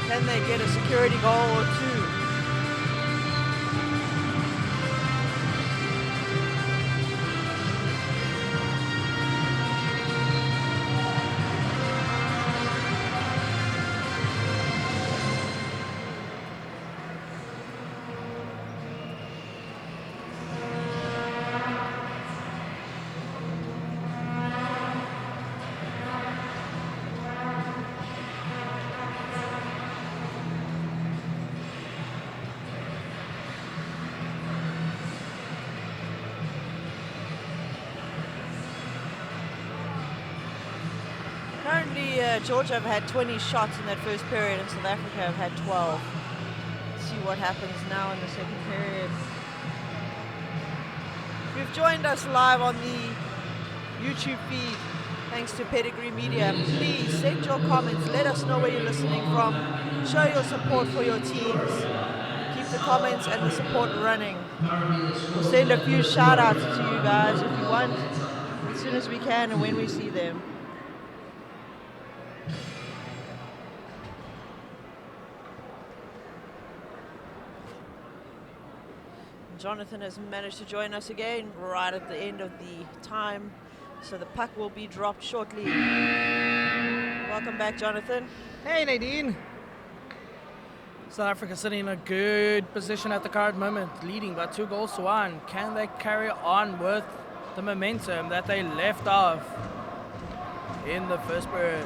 Can they get a security goal or 2? Currently, Georgia have had 20 shots in that first period, and South Africa have had 12. Let's see what happens now in the second period. If you've joined us live on the YouTube feed, thanks to Pedigree Media, please send your comments. Let us know where you're listening from. Show your support for your teams. Keep the comments and the support running. We'll send a few shout-outs to you guys if you want, as soon as we can and when we see them. Jonathan has managed to join us again right at the end of the time, so the puck will be dropped shortly. Welcome back, Jonathan. Hey, Nadine. South Africa sitting in a good position at the current moment, leading by 2 goals to 1. Can they carry on with the momentum that they left off in the first period?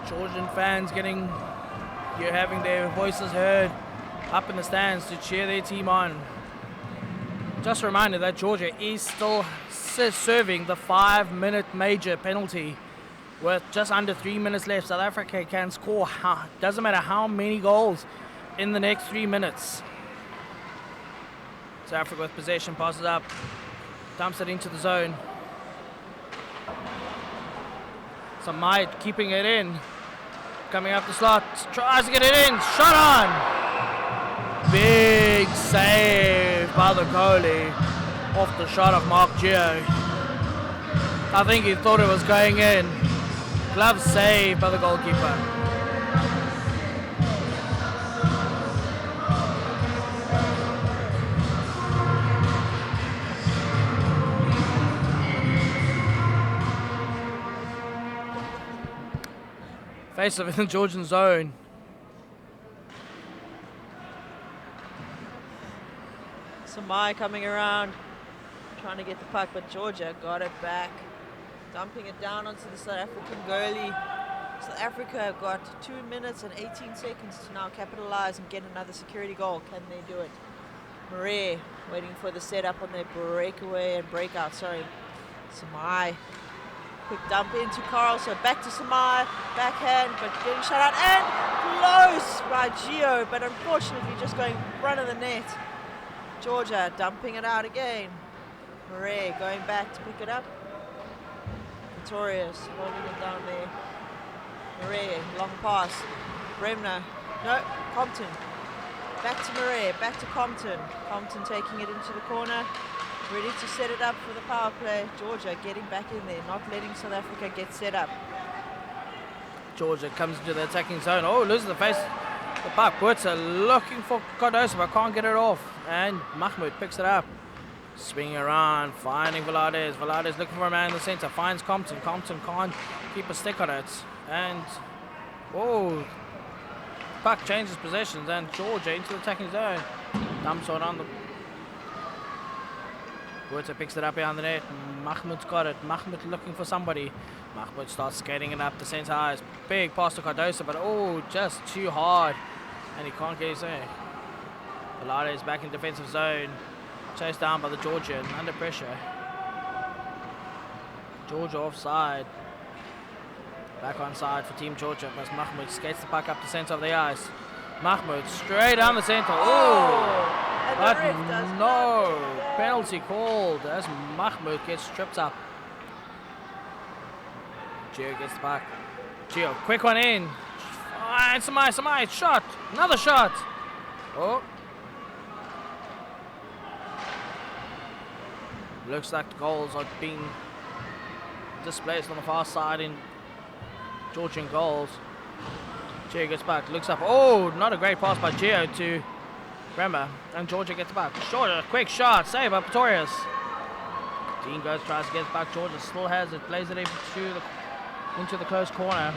Georgian fans having their voices heard up in the stands to cheer their team on. Just a reminder that Georgia is still serving the 5-minute major penalty with just under 3 minutes left. South Africa can score, doesn't matter how many goals, in the next 3 minutes. South Africa with possession, passes up, dumps it into the zone. Samai keeping it in, coming up the slot, tries to get it in, shot on! Big save by the goalie off the shot of Mark Gio. I think he thought it was going in. Glove save by the goalkeeper. Face off in the Georgian zone. Samai coming around, trying to get the puck, but Georgia got it back. Dumping it down onto the South African goalie. South Africa have got 2 minutes and 18 seconds to now capitalize and get another security goal. Can they do it? Marais waiting for the setup on their breakaway and breakout. Samai. Quick dump into Carl, so back to Samai. Backhand, but getting shut out. And close by Gio, but unfortunately just going front of the net. Georgia dumping it out again. Marais going back to pick it up. Victorious holding it down there. Marais, long pass. Bremner. No, Compton. Back to Marais, back to Compton. Compton taking it into the corner. Ready to set it up for the power play. Georgia getting back in there, not letting South Africa get set up. Georgia comes into the attacking zone. Oh, loses the face The puck, Butzer looking for Cardoso but can't get it off. And Mahmoud picks it up. Swinging around, finding Vlades. Vlades looking for a man in the center, finds Compton. Compton can't keep a stick on it. And, oh, puck changes positions and Georgia into the attacking zone. Dumps it on the... Butzer picks it up behind the net. Mahmoud's got it. Mahmoud looking for somebody. Mahmoud starts skating it up the center ice. Big pass to Cardoso, but oh, just too hard. And he can't get his own. Vlades back in defensive zone. Chased down by the Georgian, under pressure. Georgia offside. Back on side for Team Georgia, as Mahmoud skates the puck up the center of the ice. Mahmoud straight down the center. Oh! But no! Penalty called as Mahmoud gets tripped up. Gio gets the puck. Gio, quick one in. And some ice, shot! Another shot! Oh. Looks like the goals are being displaced on the far side in Georgian goals. Gio gets back, looks up. Oh, not a great pass by Gio to Bremer. And Georgia gets back. Short, a quick shot, save by Pretorius. Dean goes, tries to get back. Georgia still has it, plays it into the close corner.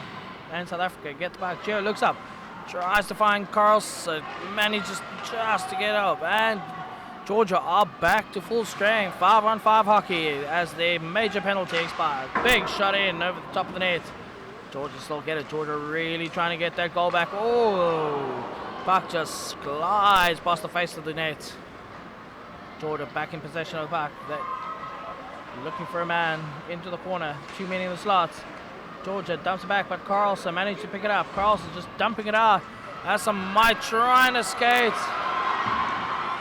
And South Africa gets back. Gio looks up, tries to find Carlson, manages just to get up. And Georgia are back to full strength. 5-on-5 hockey as their major penalty expires. Big shot in over the top of the net. Georgia still get it. Georgia really trying to get that goal back. Oh, puck just glides past the face of the net. Georgia back in possession of the puck. Looking for a man into the corner. 2 men in the slots. Georgia dumps it back, but Carlson managed to pick it up. Carlson just dumping it out. As some might trying to skate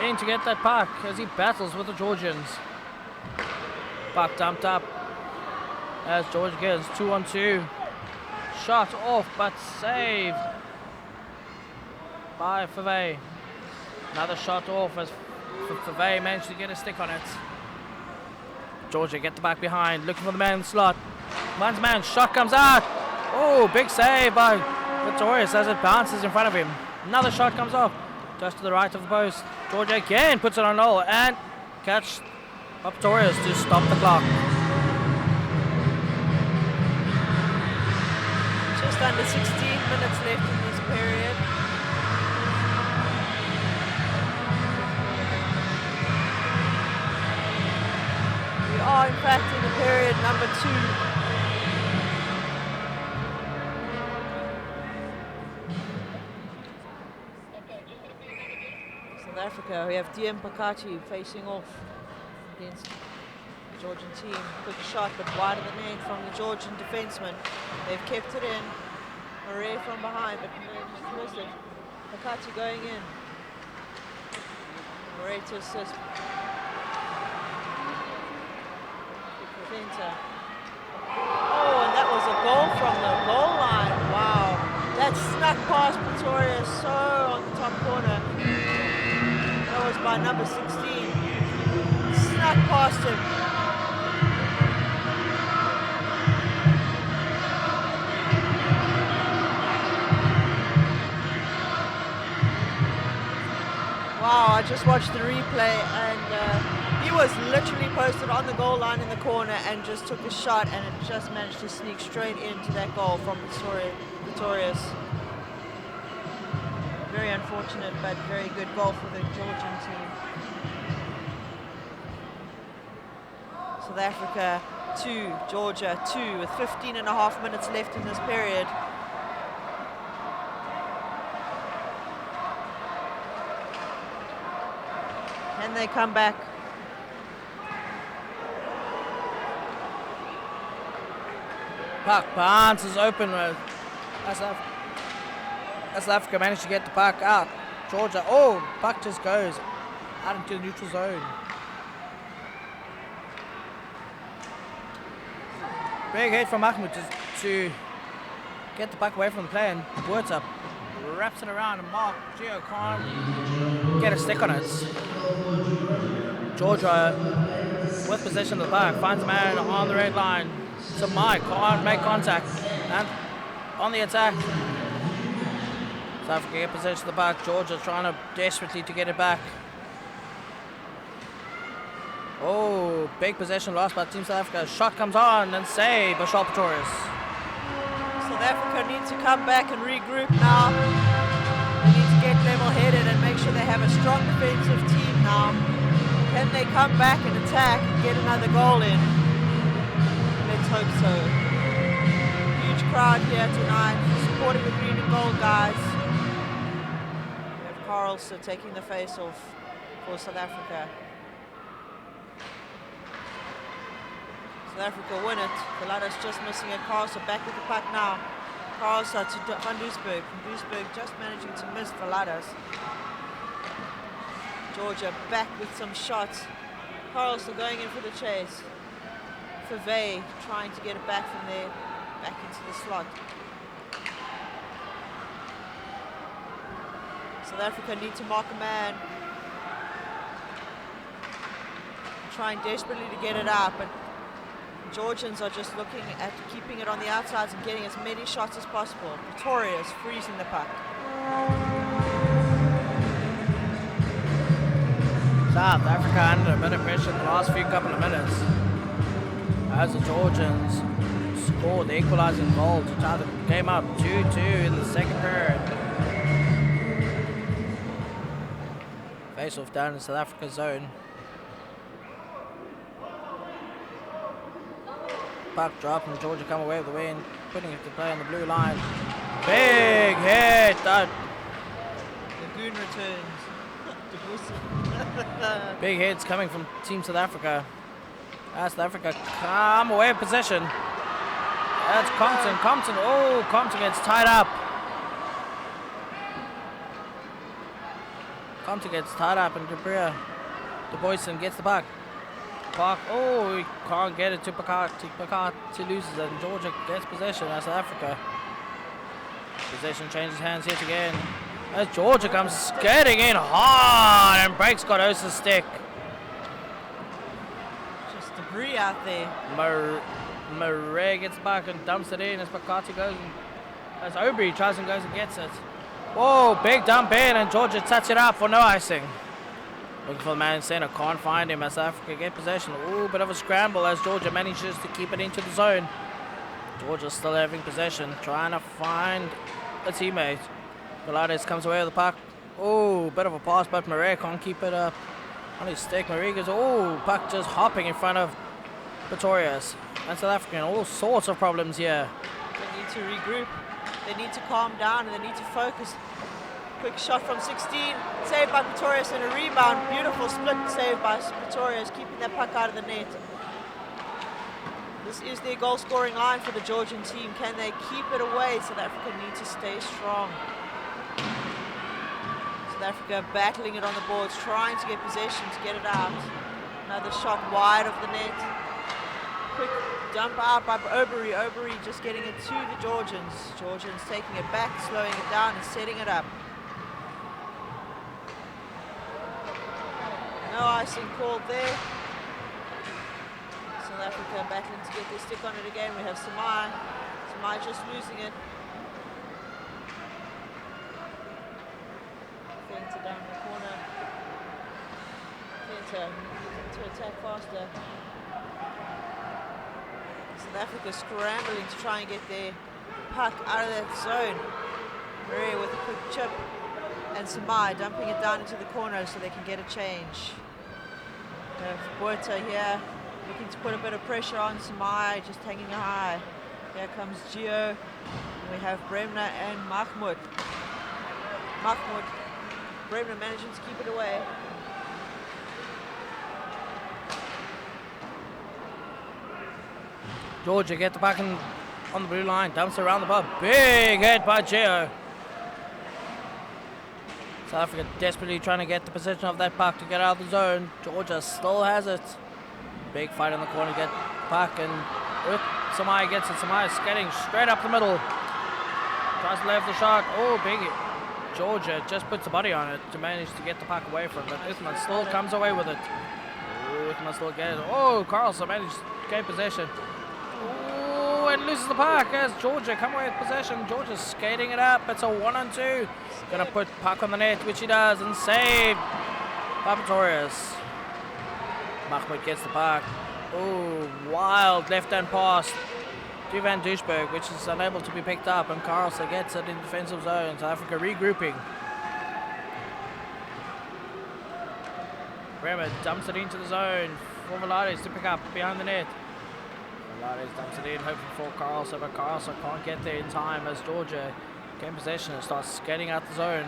in to get that puck as he battles with the Georgians. Puck dumped up as Georgia gets 2-on-2. Shot off but saved by Fave. Another shot off as Fave managed to get a stick on it. Georgia get the back behind, looking for the man in the slot. Man's man, shot comes out. Oh, big save by Pretorius as it bounces in front of him. Another shot comes off just to the right of the post. Georgia again puts it on goal and catch Pretorius to stop the clock. Just under 16 minutes left in this period. We are in fact in the period number 2. Africa, we have DM Pakati facing off against the Georgian team. Quick shot, but wide of the net from the Georgian defenseman. They've kept it in. Murray from behind, but just missed it. Pakati going in. Murray to assist. Center. Oh, and that was a goal from the goal line. Wow. That snuck past Pretoria so on the top corner. Was by number 16. Snuck past him. Wow, I just watched the replay and he was literally posted on the goal line in the corner and just took a shot and it just managed to sneak straight into that goal from Pretorius. Very unfortunate, but very good goal for the Georgian team. South Africa 2, Georgia 2, with 15.5 minutes left in this period. Can they come back? Puck bounces open with South Africa managed to get the puck out. Georgia, oh, puck just goes out into the neutral zone. Big hit from Mahmoud to get the puck away from the play and buildup wraps it around and Mark Gio can't get a stick on it. Georgia with possession of the puck finds a man on the red line. So Mike can't make contact and on the attack. South Africa get possession of the puck. Georgia trying to desperately to get it back. Oh, big possession lost by Team South Africa. Shot comes on and save by Charles Pretorius. South Africa needs to come back and regroup now. They need to get level-headed and make sure they have a strong defensive team now. Can they come back and attack and get another goal in? Let's hope so. Huge crowd here tonight, supporting the green and gold guys. We have Carlson taking the face-off for South Africa. South Africa win it. Velada's just missing it. Carlson back with the puck now. Carlson to Van Duisburg. Van Duisburg just managing to miss Velada's. Georgia back with some shots. Carlson going in for the chase. Fave trying to get it back from there, back into the slot. South Africa need to mark a man. Trying desperately to get it out, but Georgians are just looking at keeping it on the outsides and getting as many shots as possible. Pretorius freezing the puck. South Africa under a bit of pressure in the last few couple of minutes. As the Georgians scored the equalising goal to tie the game up 2-2 in the second period. Face-off down in South Africa's zone. Puck drop and Georgia come away with the win, putting it to play on the blue line. Big hit! Lagoon returns. Big hits coming from Team South Africa. As South Africa come away with possession. That's Compton. Oh, Compton gets tied up. Compton gets tied up and De Boyson gets the puck. Oh, he can't get it to Picard. He loses it, and Georgia gets possession as South Africa. Possession changes hands yet again. As Georgia comes skating in hard and breaks Godosa's stick. Just debris out there. Murray gets back and dumps it in as Pakati goes and as Aubrey tries and goes and gets it. Whoa, big dump in and Georgia touch it up for no icing. Looking for the man in center, can't find him as South Africa get possession. Ooh, bit of a scramble as Georgia manages to keep it into the zone. Georgia still having possession, trying to find a teammate. Velades comes away with the puck. Oh, bit of a pass, but Murray can't keep it up on his stick. Murray goes, oh, puck just hopping in front of Pretorius. And South Africa, all sorts of problems here. They need to regroup. They need to calm down and they need to focus. Quick shot from 16, saved by Pretorius and a rebound. Beautiful split save by Pretorius, keeping that puck out of the net. This is their goal scoring line for the Georgian team. Can they keep it away? South Africa need to stay strong. South Africa battling it on the boards, trying to get possession to get it out. Another shot wide of the net. Quick dump out by Aubrey. Aubrey just getting it to the Georgians. Georgians taking it back, slowing it down and setting it up. No icing called there. South Africa battling to get their stick on it again. We have Samai. Samai just losing it. Fenter down the corner. Fenter to attack faster. South Africa scrambling to try and get their puck out of that zone. Murray with a quick chip. And Samai dumping it down into the corner so they can get a change. We have Buerta here looking to put a bit of pressure on Samai, just hanging high. Here comes Gio. And we have Bremner and Mahmoud. Bremner managing to keep it away. Georgia get the puck on the blue line, dumps it around the bar. Big hit by Gio. South Africa desperately trying to get the possession of that puck to get out of the zone. Georgia still has it. Big fight in the corner to get puck and Samai gets it. Samai skating straight up the middle. Tries to lay off the shot. Oh, big hit. Georgia just puts the body on it to manage to get the puck away from it. But Uthman still comes away with it. Uthman still gets it. Oh, Carlson managed to gain possession. Oh, and loses the puck as Georgia come away with possession. Georgia's skating it up. It's a 1-on-2. Gonna put puck on the net, which he does, and saved by Pretorius. Mahmoud gets the puck. Oh, wild left-hand pass to Van Duisberg, which is unable to be picked up, and Carlson gets it in defensive zone. South Africa regrouping. Bremer dumps it into the zone for Velades to pick up behind the net. Velades dumps it in, hoping for Carlson, but Carlson can't get there in time as Georgia gain possession and starts skating out the zone.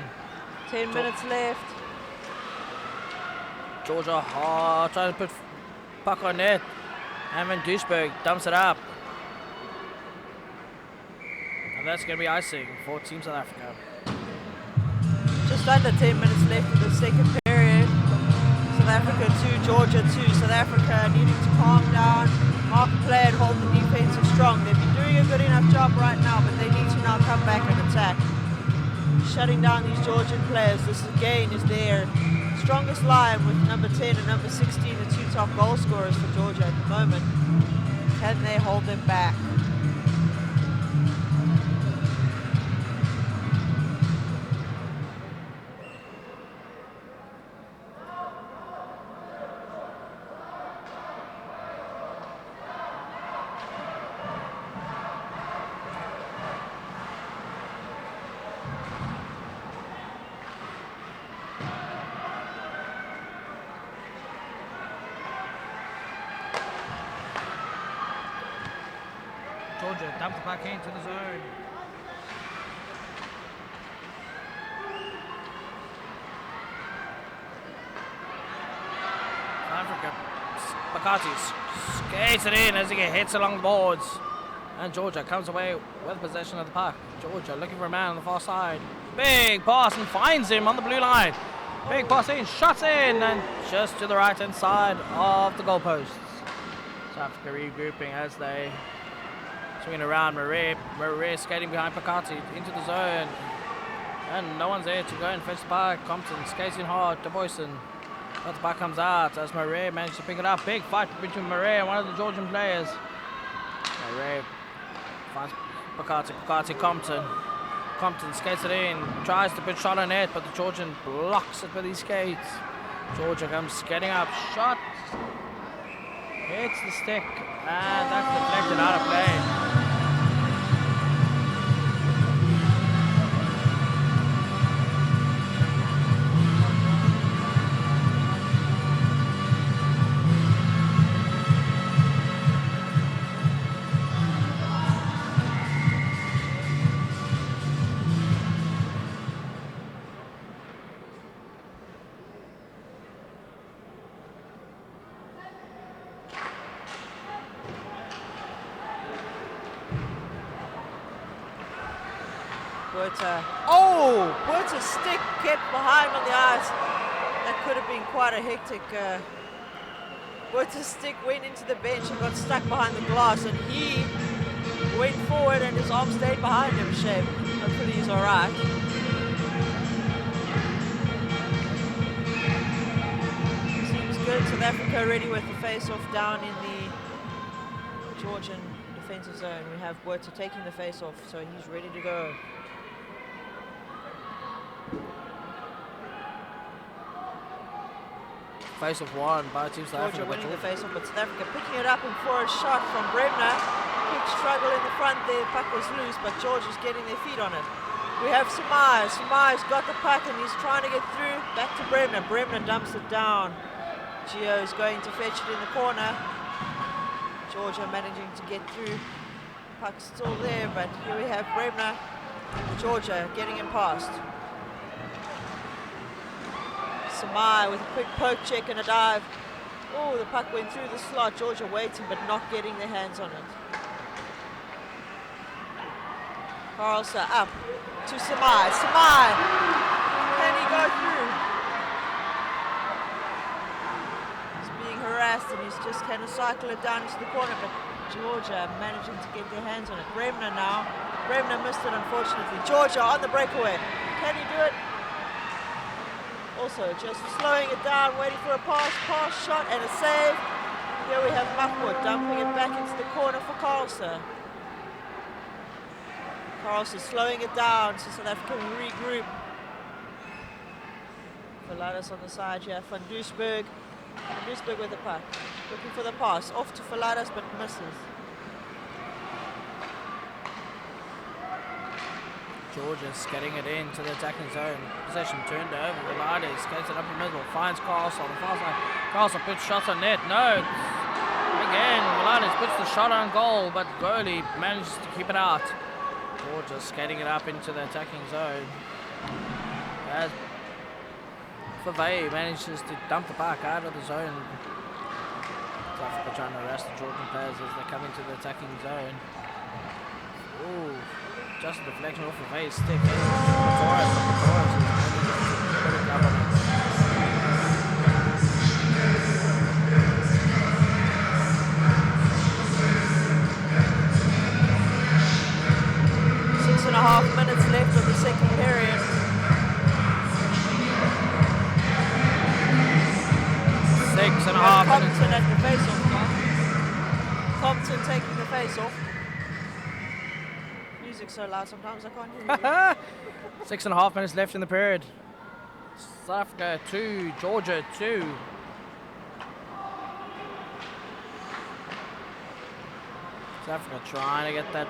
10 minutes left. Georgia trying to put puck on net, and Van Duisberg dumps it up. And that's going to be icing for Team South Africa. Just under 10 minutes left in the second period. South Africa 2, Georgia 2. South Africa needing to calm down, mark play and hold the defensive strong. They've been doing a good enough job right now, but they need to now come back and attack. Shutting down these Georgian players. This again is their strongest line with number 10 and number 16, the two top goal scorers for Georgia at the moment. Can they hold them back? Georgia dumps it back into the zone. South Africa, Bakati skates it in as he hits along the boards. And Georgia comes away with possession of the puck. Georgia looking for a man on the far side. Big pass and finds him on the blue line. Big pass in, shots in, and just to the right hand side of the goalposts. South Africa regrouping as they swinging around. Marais skating behind Pakati into the zone. And no one's there to go and fetch the puck. Compton skating hard to Boyson. But the puck comes out as Marais managed to pick it up. Big fight between Marais and one of the Georgian players. Marais finds Pakati, Compton skates it in. Tries to put shot on net, but the Georgian blocks it with his skates. Georgia comes skating up. Shot. Hits the stick. And that's deflected out of play. Buerta's stick kept behind on the ice. That could have been quite a hectic. Buerta's stick went into the bench and got stuck behind the glass, and he went forward and his arm stayed behind him. Shame. Hopefully he's all right. Seems good. South Africa ready with the face-off down in the Georgian defensive zone. We have Buerta taking the face-off, so he's ready to go. Face-off won by Team South Georgia Africa. winning the face-off, but South Africa picking it up and for a shot from Bremner. Quick struggle in the front there, puck was loose, but Georgia's getting their feet on it. We have Samai. Samai's got the puck and he's trying to get through. Back to Bremner. Bremner dumps it down. Gio's going to fetch it in the corner. Georgia managing to get through. Puck's still there, but here we have Bremner. Georgia getting him past. Samai with a quick poke check and a dive. Oh, the puck went through the slot. Georgia waiting but not getting their hands on it. Carlson up to Samai. Samai! Can he go through? He's being harassed and he's just kind of cycle it down into the corner, but Georgia managing to get their hands on it. Bremner now. Bremner missed it unfortunately. Georgia on the breakaway. Can he do it? Also just slowing it down, waiting for a pass shot and a save. Here we have Mahmoud dumping it back into the corner for Carlson. Carlson slowing it down so South Africa can regroup. Faladas on the side here. Van Duisburg with the puck. Looking for the pass. Off to Faladas but misses. Georgia's getting it into the attacking zone. Possession turned over. Faladas skates it up the middle. Finds Carlson on the far side. Carlson puts shots on net. No. Again, Faladas puts the shot on goal, but goalie manages to keep it out. Georgia skating it up into the attacking zone. As Favey manages to dump the puck out of the zone. South Africa trying to harass the Georgian players as they come into the attacking zone. Ooh, just a deflection off Favey's stick. Torres is up on it. 6.5 minutes left of the second period. Compton at the face-off. Compton taking the face-off. Music's so loud sometimes I can't hear you. 6.5 minutes left in the period. South Africa 2, Georgia 2. South Africa trying to get that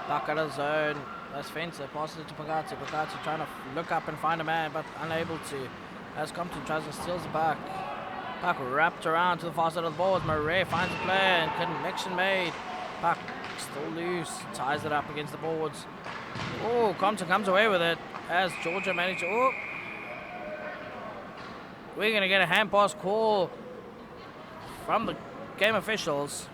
puck out of the zone. That's Fencer, passes it to Pagazzi. Pagazzi trying to look up and find a man, but unable to. As Compton tries to steal the puck. Puck wrapped around to the far side of the board. Murray finds a player and connection made. Puck still loose, ties it up against the boards. Oh, Compton comes away with it as Georgia managed to. Oh, we're going to get a hand pass call from the game officials.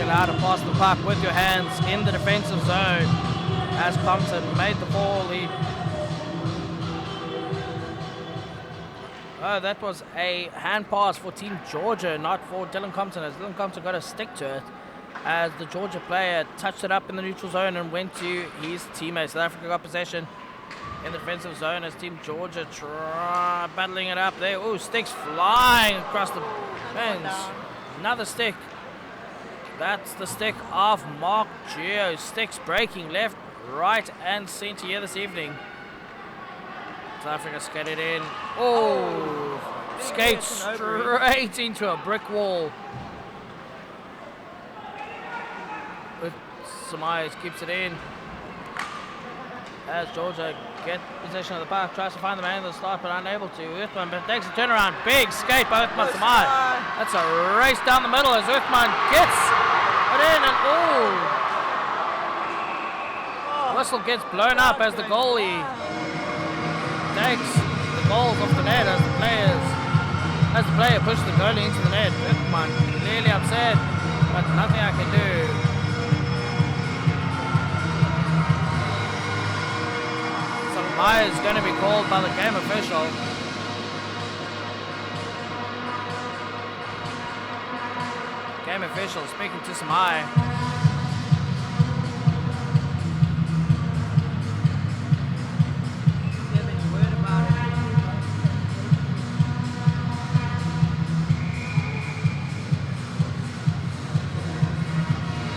Allowed to pass the puck with your hands in the defensive zone as Compton made the ball. Oh, that was a hand pass for Team Georgia, not for Dylan Compton, as Dylan Compton got a stick to it as the Georgia player touched it up in the neutral zone and went to his teammate. South Africa got possession in the defensive zone as Team Georgia battling it up there. Oh, sticks flying across the bench. Another stick. That's the stick of Mark Geo. Sticks breaking left, right, and centre here this evening. South Africa skated in. Oh, skates straight into a brick wall. But Samais keeps it in. As Georgia get possession of the puck, tries to find the man in the slot, but unable to. Uthman, but takes a turnaround. Big skate by Uthman Samai. That's a race down the middle as Uthman gets it in, and whistle gets blown up as the goalie takes the goals off the net as the player pushes the goalie into the net. Uthman clearly upset, but nothing I can do. Samai is going to be called by the game official. Game official speaking to Samai.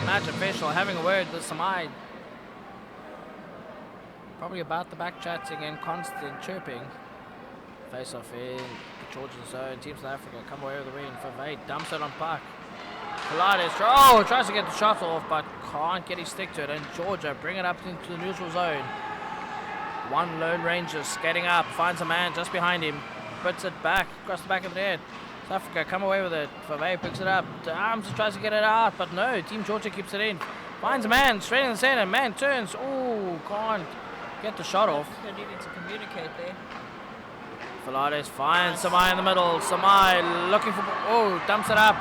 Match official having a word with Samai. Probably about the back chatting and constant chirping. Face off in the Georgian zone. Team South Africa come away with the win. Favey dumps it on puck. Pilates tries to get the shot off, but can't get his stick to it. And Georgia bring it up into the neutral zone. One Lone Ranger skating up, finds a man just behind him, puts it back across the back of the net. South Africa come away with it. Favey picks it up. Arms tries to get it out, but no. Team Georgia keeps it in. Finds a man straight in the center. Man turns. Oh, can't get the shot off. They're needing to communicate there. Pilates finds Samai in the middle. Samai looking for. Oh, dumps it up.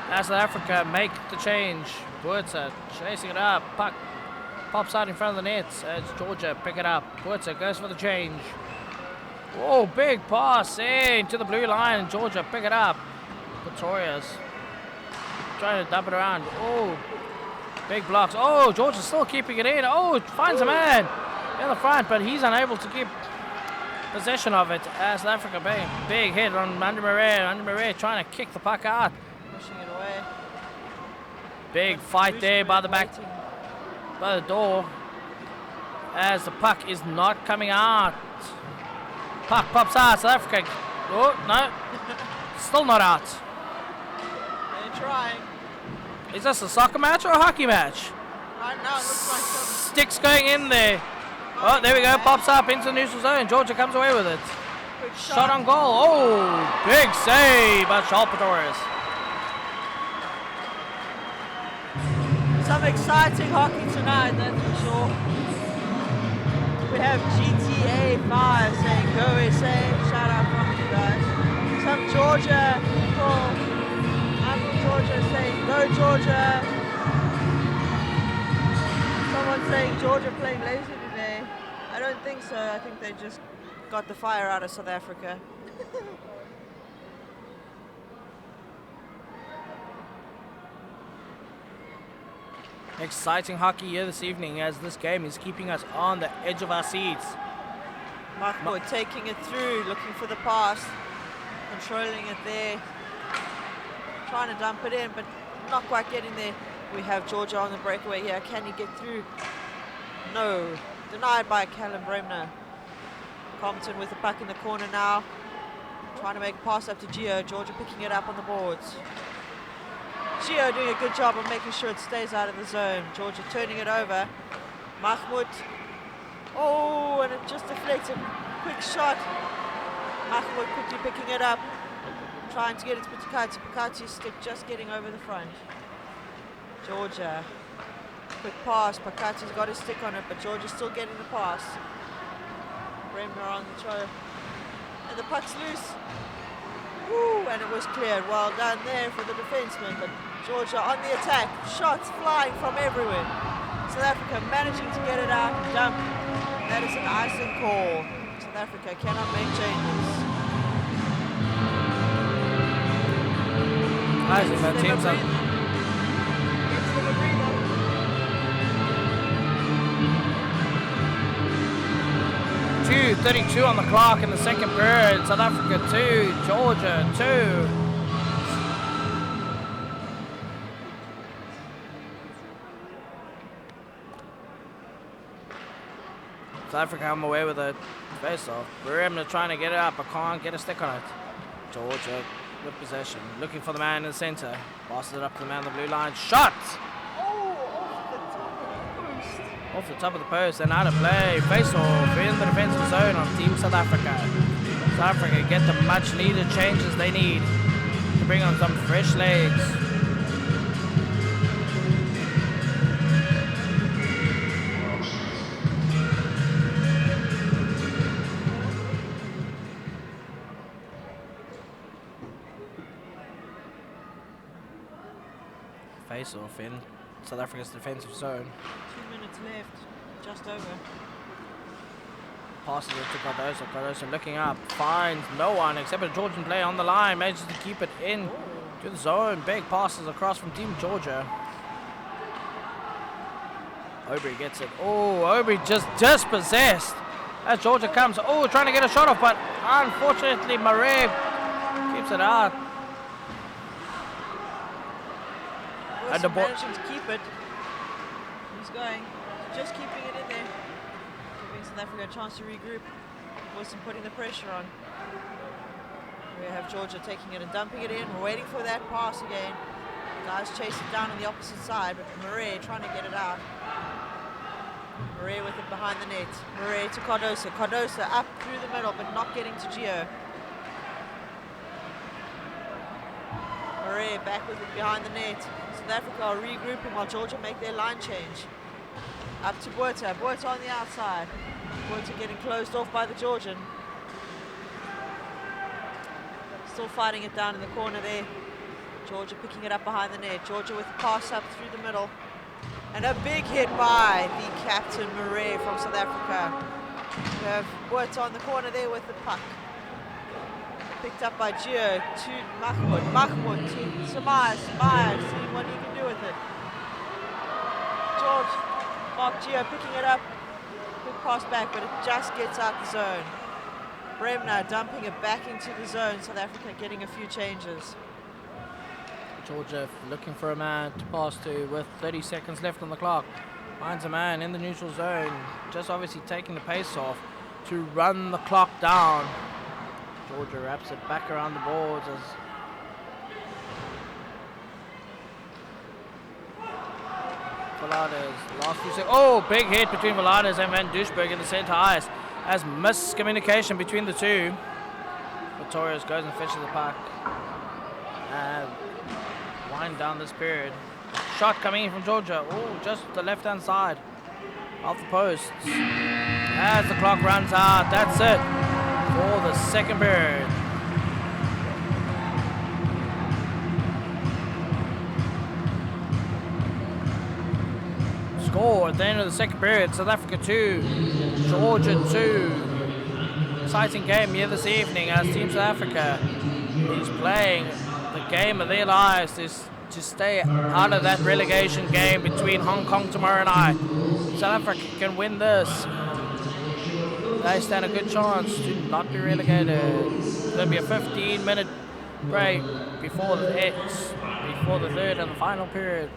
As South Africa make the change. Buerta chasing it up. Puck pops out in front of the nets as Georgia pick it up. Buerta goes for the change. Oh, big pass in to the blue line. Georgia pick it up. Pretoria's trying to dump it around. Oh, big blocks. Oh, Georgia's still keeping it in. Oh, finds a man in the front, but he's unable to keep possession of it as South Africa big hit on Andy Murray. Andy Murray trying to kick the puck out. Pushing it away. Big But fight there by the back, waiting. by the door, as the puck is not coming out. Puck pops out. South Africa. Oh no, still not out. They're trying. Is this a soccer match or a hockey match? Right now it looks like some Sticks going in there. Oh, there we go. Pops up into the neutral zone. Georgia comes away with it. quick Shot on goal. Oh, big save by Charles Pretorius. Some exciting hockey tonight, that's for sure. We have GTA 5 saying go SA, shout out from you guys. Some Georgia people, I'm from Georgia, saying go Georgia. Someone saying Georgia playing lazy today. I don't think so, I think they just got the fire out of South Africa. Exciting hockey here this evening as this game is keeping us on the edge of our seats. Mahmoud taking it through, looking for the pass, controlling it there, trying to dump it in, but not quite getting there. We have Georgia on the breakaway here. Can he get through? No. Denied by Callum Bremner. Compton with the puck in the corner now, trying to make a pass up to Gio. Georgia picking it up on the boards. Gio doing a good job of making sure it stays out of the zone. Georgia turning it over. Mahmoud. Oh, and it just deflected. Quick shot. Mahmoud quickly picking it up. Trying to get it to Pakati. Pakati's stick just getting over the front. Georgia. Quick pass. Pakati's got his stick on it, but Georgia's still getting the pass. Bremner on the throw. And the puck's loose. Woo, and it was cleared. Well done there for the defenseman, but Georgia on the attack. Shots flying from everywhere. South Africa managing to get it out and dump. That is an icing call. South Africa cannot make changes. I think that team's up. 2:32 on the clock in the second period. South Africa 2, Georgia 2. South Africa come away with a face-off. Bremner trying to get it up, but can't get a stick on it. Georgia with possession, looking for the man in the center. Passes it up to the man on the blue line. Shot! Off the top of the post and out of play. Face-off in the defensive zone on Team South Africa. South Africa get the much-needed changes they need to bring on some fresh legs. Face-off in South Africa's defensive zone. 2 minutes left, just over. Passes it to Cardoso. Cardoso looking up, finds no one except a Georgian player on the line. Manages to keep it in to the zone. Big passes across from Team Georgia. Aubrey gets it. Oh, Aubrey just dispossessed as Georgia comes. Oh, trying to get a shot off, but unfortunately Murray keeps it out. And the managing to keep it. He's going, just keeping it in there. Giving South Africa a chance to regroup. Wilson putting the pressure on. We have Georgia taking it and dumping it in. We're waiting for that pass again. The guys chase it down on the opposite side, but Murray trying to get it out. Murray with it behind the net. Murray to Cardoso. Cardoso up through the middle, but not getting to Gio. Murray back with it behind the net. South Africa are regrouping while Georgia make their line change. Up to Buerta. Buerta on the outside. Buerta getting closed off by the Georgian. Still fighting it down in the corner there. Georgia picking it up behind the net. Georgia with the pass up through the middle. And a big hit by the captain Murray from South Africa. We have Buerta on the corner there with the puck. Picked up by Gio to Mahmoud. Mahmoud to Samaya. Samaya seeing what he can do with it. George, Mark Gio picking it up. Quick pass back, but it just gets out the zone. Bremner dumping it back into the zone. South Africa getting a few changes. Georgia looking for a man to pass to with 30 seconds left on the clock. Finds a man in the neutral zone, just obviously taking the pace off to run the clock down. Georgia wraps it back around the boards as Vlades, last few seconds. Oh, big hit between Vlades and Van Duisburg in the center ice as miscommunication between the two. Pretorius goes and fetches the puck. And wind down this period. Shot coming in from Georgia. Oh, just the left-hand side of the posts. As the clock runs out, that's it for the second period. Score at the end of the second period, South Africa 2, Georgia 2. Exciting game here this evening as Team South Africa is playing the game of their lives to stay out of that relegation game between Hong Kong tomorrow night. South Africa can win this. They stand a good chance to not be relegated. There'll be a 15-minute break before the third and the final period.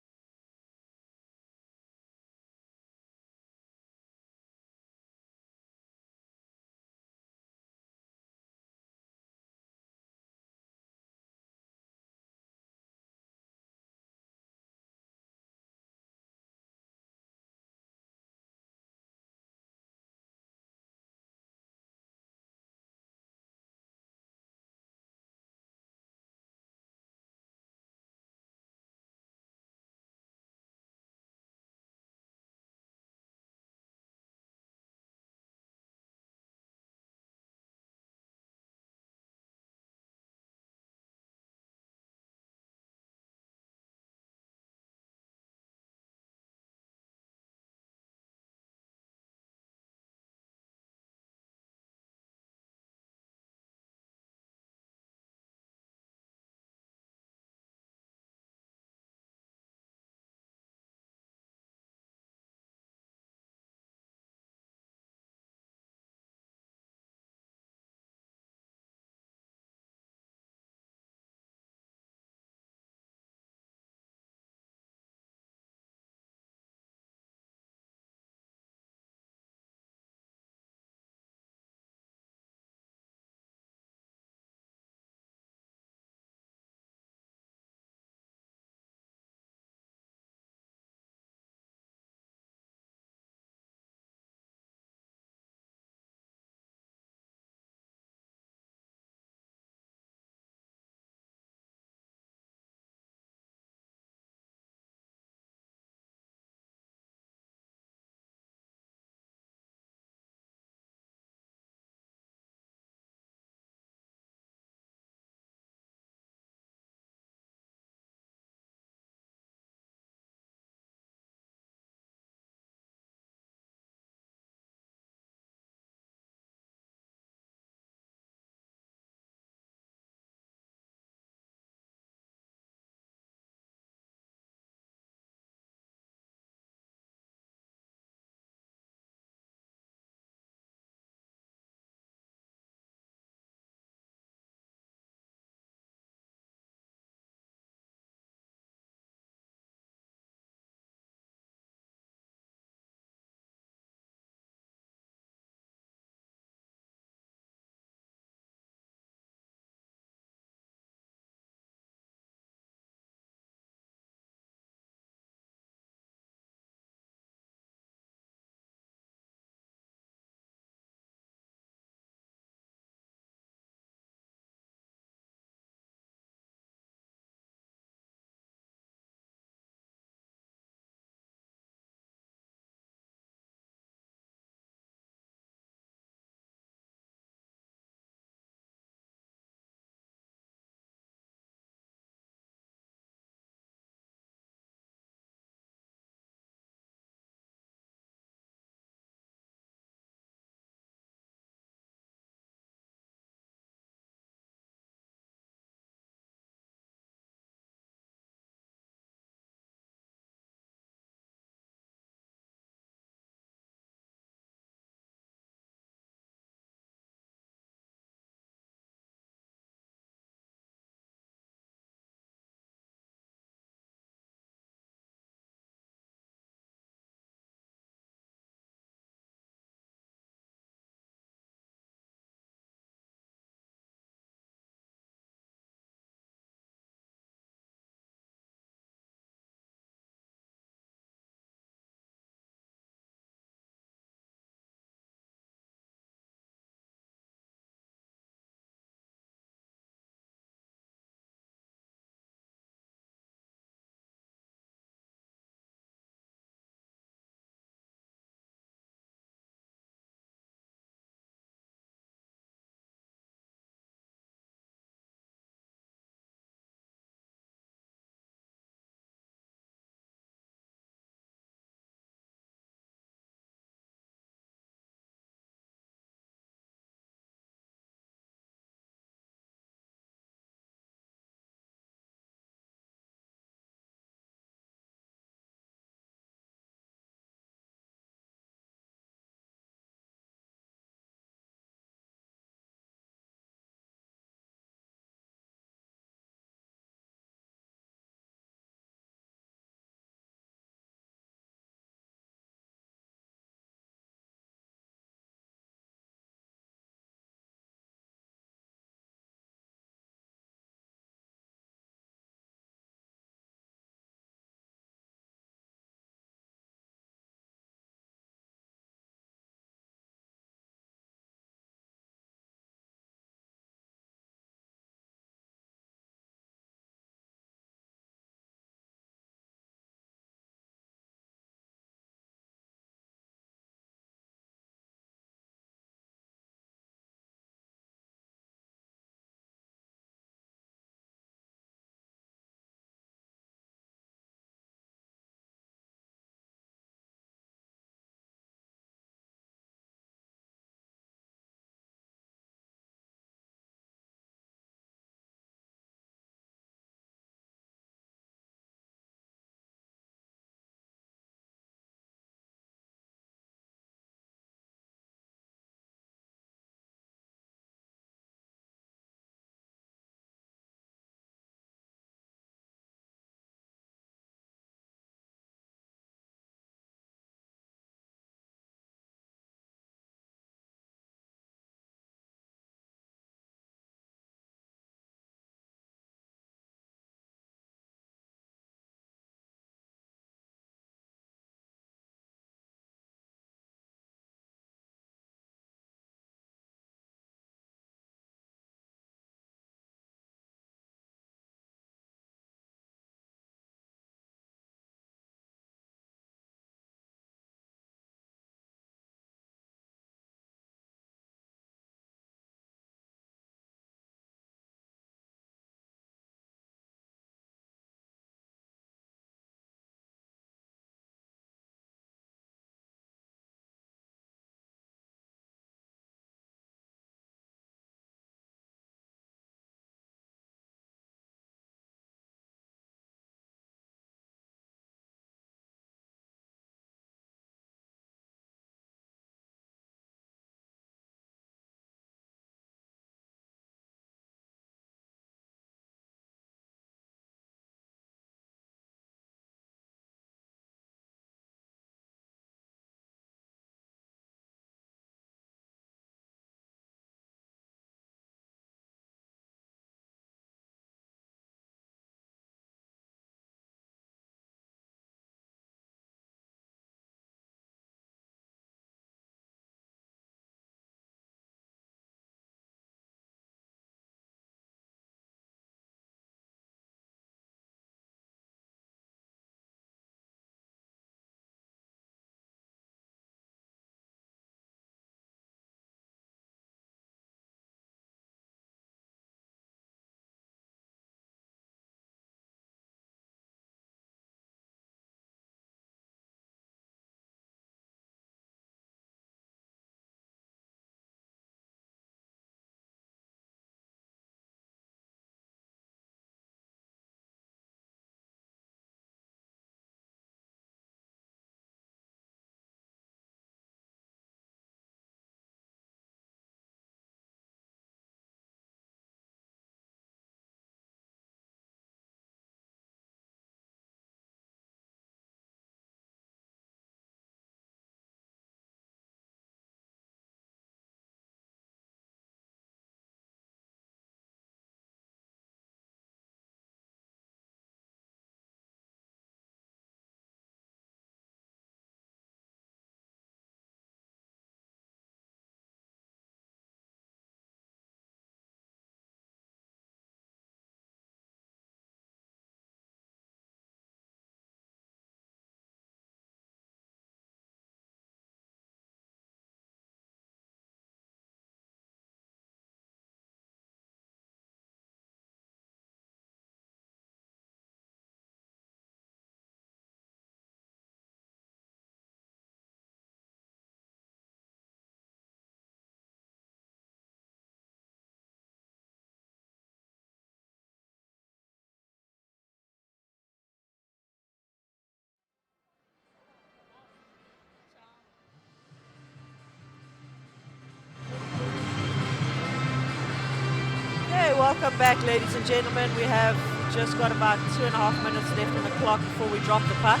welcome back, ladies and gentlemen. We have just got about 2.5 minutes left on the clock before we drop the puck.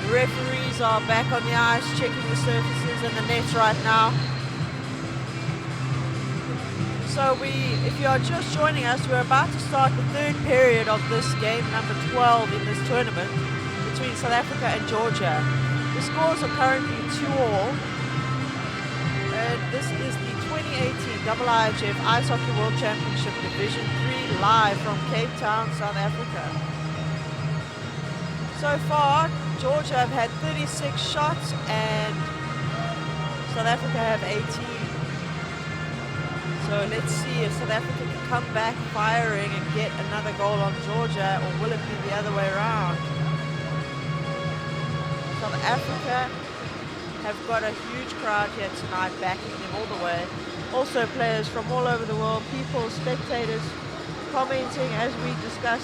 The referees are back on the ice, checking the surfaces and the nets right now. So if you are just joining us, we're about to start the third period of this game, number 12 in this tournament, between South Africa and Georgia. The scores are currently 2-2, and this is the 2018 IIHF Ice Hockey World Championship Division 3 live from Cape Town, South Africa. So far, Georgia have had 36 shots and South Africa have 18. So let's see if South Africa can come back firing and get another goal on Georgia, or will it be the other way around? South Africa have got a huge crowd here tonight backing them all the way. Also players from all over the world, people, spectators commenting as we discuss.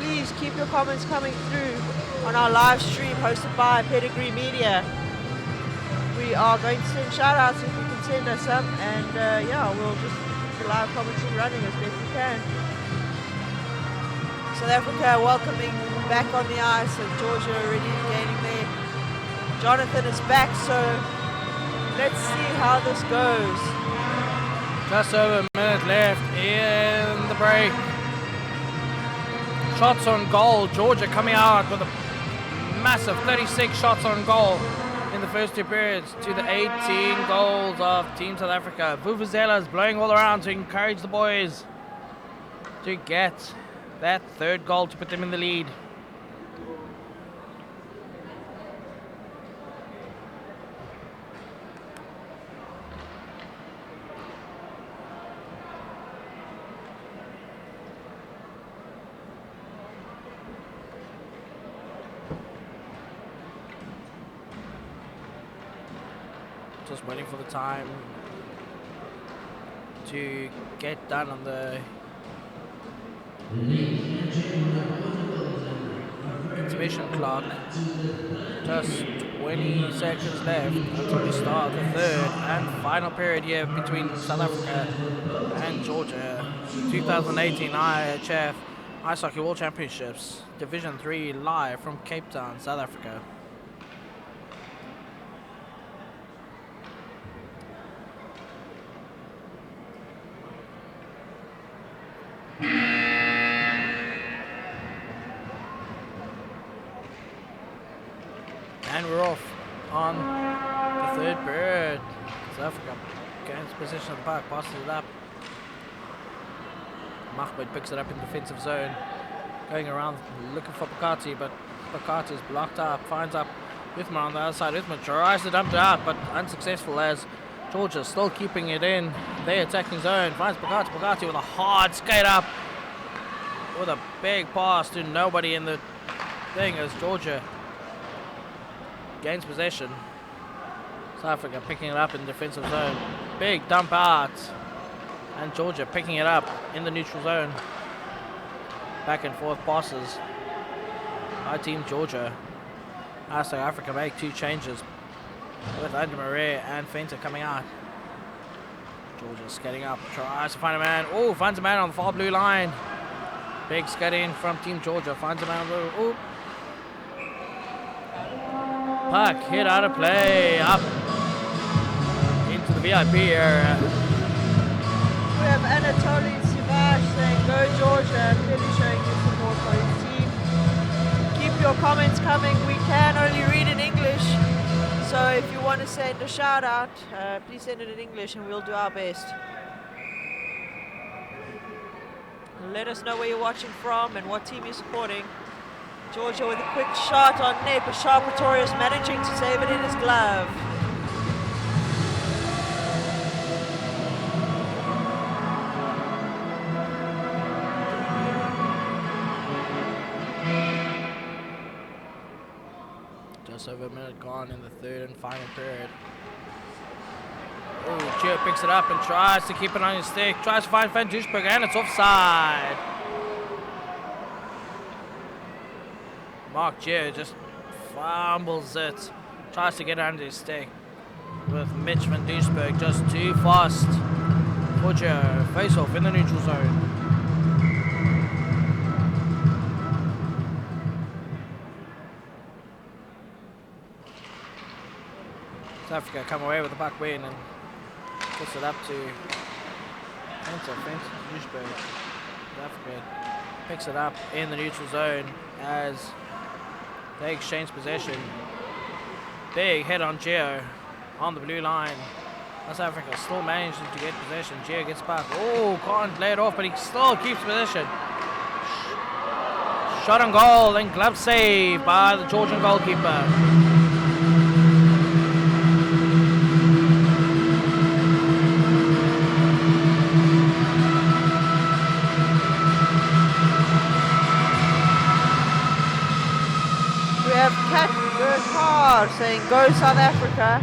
Please keep your comments coming through on our live stream hosted by Pedigree Media. We are going to send shout outs if you can send us some, and yeah, we'll just keep the live commentary running as best we can. South Africa welcoming back on the ice, and Georgia already gaining there. Jonathan is back, so let's see how this goes. Just over a minute left in the break. Shots on goal. Georgia coming out with a massive 36 shots on goal in the first two periods to the 18 goals of Team South Africa. Vuvuzela is blowing all around to encourage the boys to get that third goal to put them in the lead. Just waiting for the time to get done on the intermission clock. Just 20 seconds left until we start the third and final period here between South Africa and Georgia. 2018 IHF Ice Hockey World Championships Division 3 live from Cape Town, South Africa. And we're off on the third period. South Africa gains possession of the puck, passes it up. Mahmoud picks it up in defensive zone, going around looking for Pakati, but Pakati is blocked up, finds up Uthman on the other side. Uthman tries to dump it out, but unsuccessful as Georgia still keeping it in their attacking zone. Finds Pakati, Pakati with a hard skate up, with a big pass to nobody in the thing as Georgia gains possession. South Africa picking it up in defensive zone. Big dump out. And Georgia picking it up in the neutral zone. Back and forth passes by Team Georgia. South Africa make two changes with Andre Marais and Fenter coming out. Georgia skating up, tries to find a man. Oh, finds a man on the far blue line. Big skate in from Team Georgia. Finds a man on the blue. Oh. Puck hit out of play, up into the VIP area. We have Anatoly Sivash saying, "Go Georgia," clearly showing his support for his team. Keep your comments coming. We can only read in English, so if you want to send a shout out, please send it in English and we'll do our best. Let us know where you're watching from and what team you're supporting. Georgia with a quick shot on net, but Sharp Pretorius managing to save it in his glove. Just over a minute gone in the third and final period. Oh, Gio picks it up and tries to keep it on his stick. Tries to find Van Duisburg, and it's offside. Mark Gio just fumbles it. Tries to get under his stick with Mitch Van Duisburg just too fast for Geo. Face off in the neutral zone. South Africa come away with the puck win and puts it up to Fence Duisburg. South Africa picks it up in the neutral zone as they exchange possession. Big hit on Geo on the blue line. South Africa still manages to get possession. Geo gets back. Oh, can't lay it off, but he still keeps possession. Shot on goal and glove save by the Georgian goalkeeper. We have Kat Burkhard saying, "Go South Africa."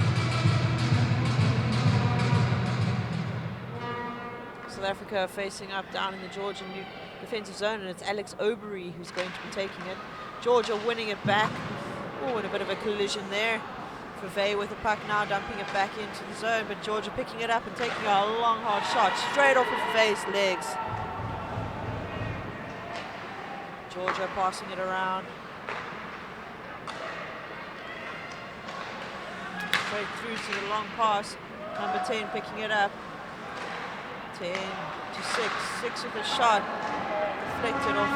South Africa facing up down in the Georgian defensive zone, and it's Alex Obery who's going to be taking it. Georgia winning it back. Oh, and a bit of a collision there. Fave with the puck now, dumping it back into the zone, but Georgia picking it up and taking a long, hard shot straight off of Fave's legs. Georgia passing it around. Straight through to the long pass. Number 10 picking it up. 10 to 6. 6 with a shot. Deflected off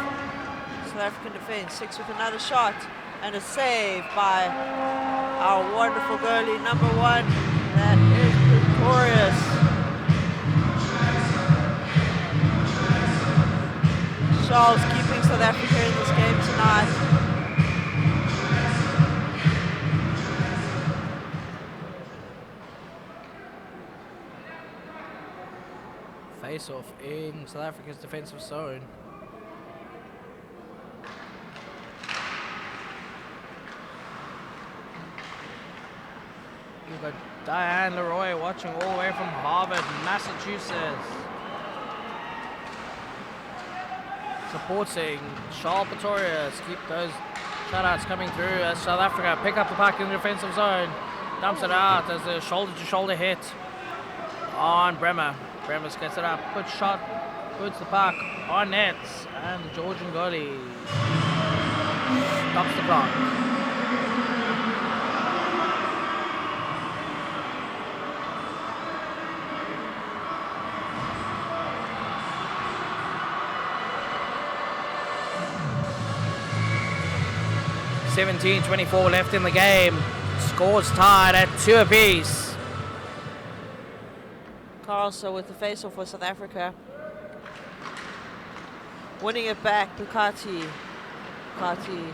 South African defense. 6 with another shot. And a save by our wonderful goalie, number 1. That is victorious. Charles keeping South Africa in this game tonight. Face-off in South Africa's defensive zone. You've got Diane Leroy watching all the way from Harvard, Massachusetts. Supporting Charles Pretorius. Keep those shutouts coming through as South Africa pick up the puck in the defensive zone. Dumps it out as a shoulder-to-shoulder hit on Bremer. Bremer gets it up, good shot, puts the puck on nets, and the Georgian goalie stops the clock. .24 left in the game. Scores tied at 2 apiece. Carlson with the face-off for South Africa. Winning it back, Bukati. Bukati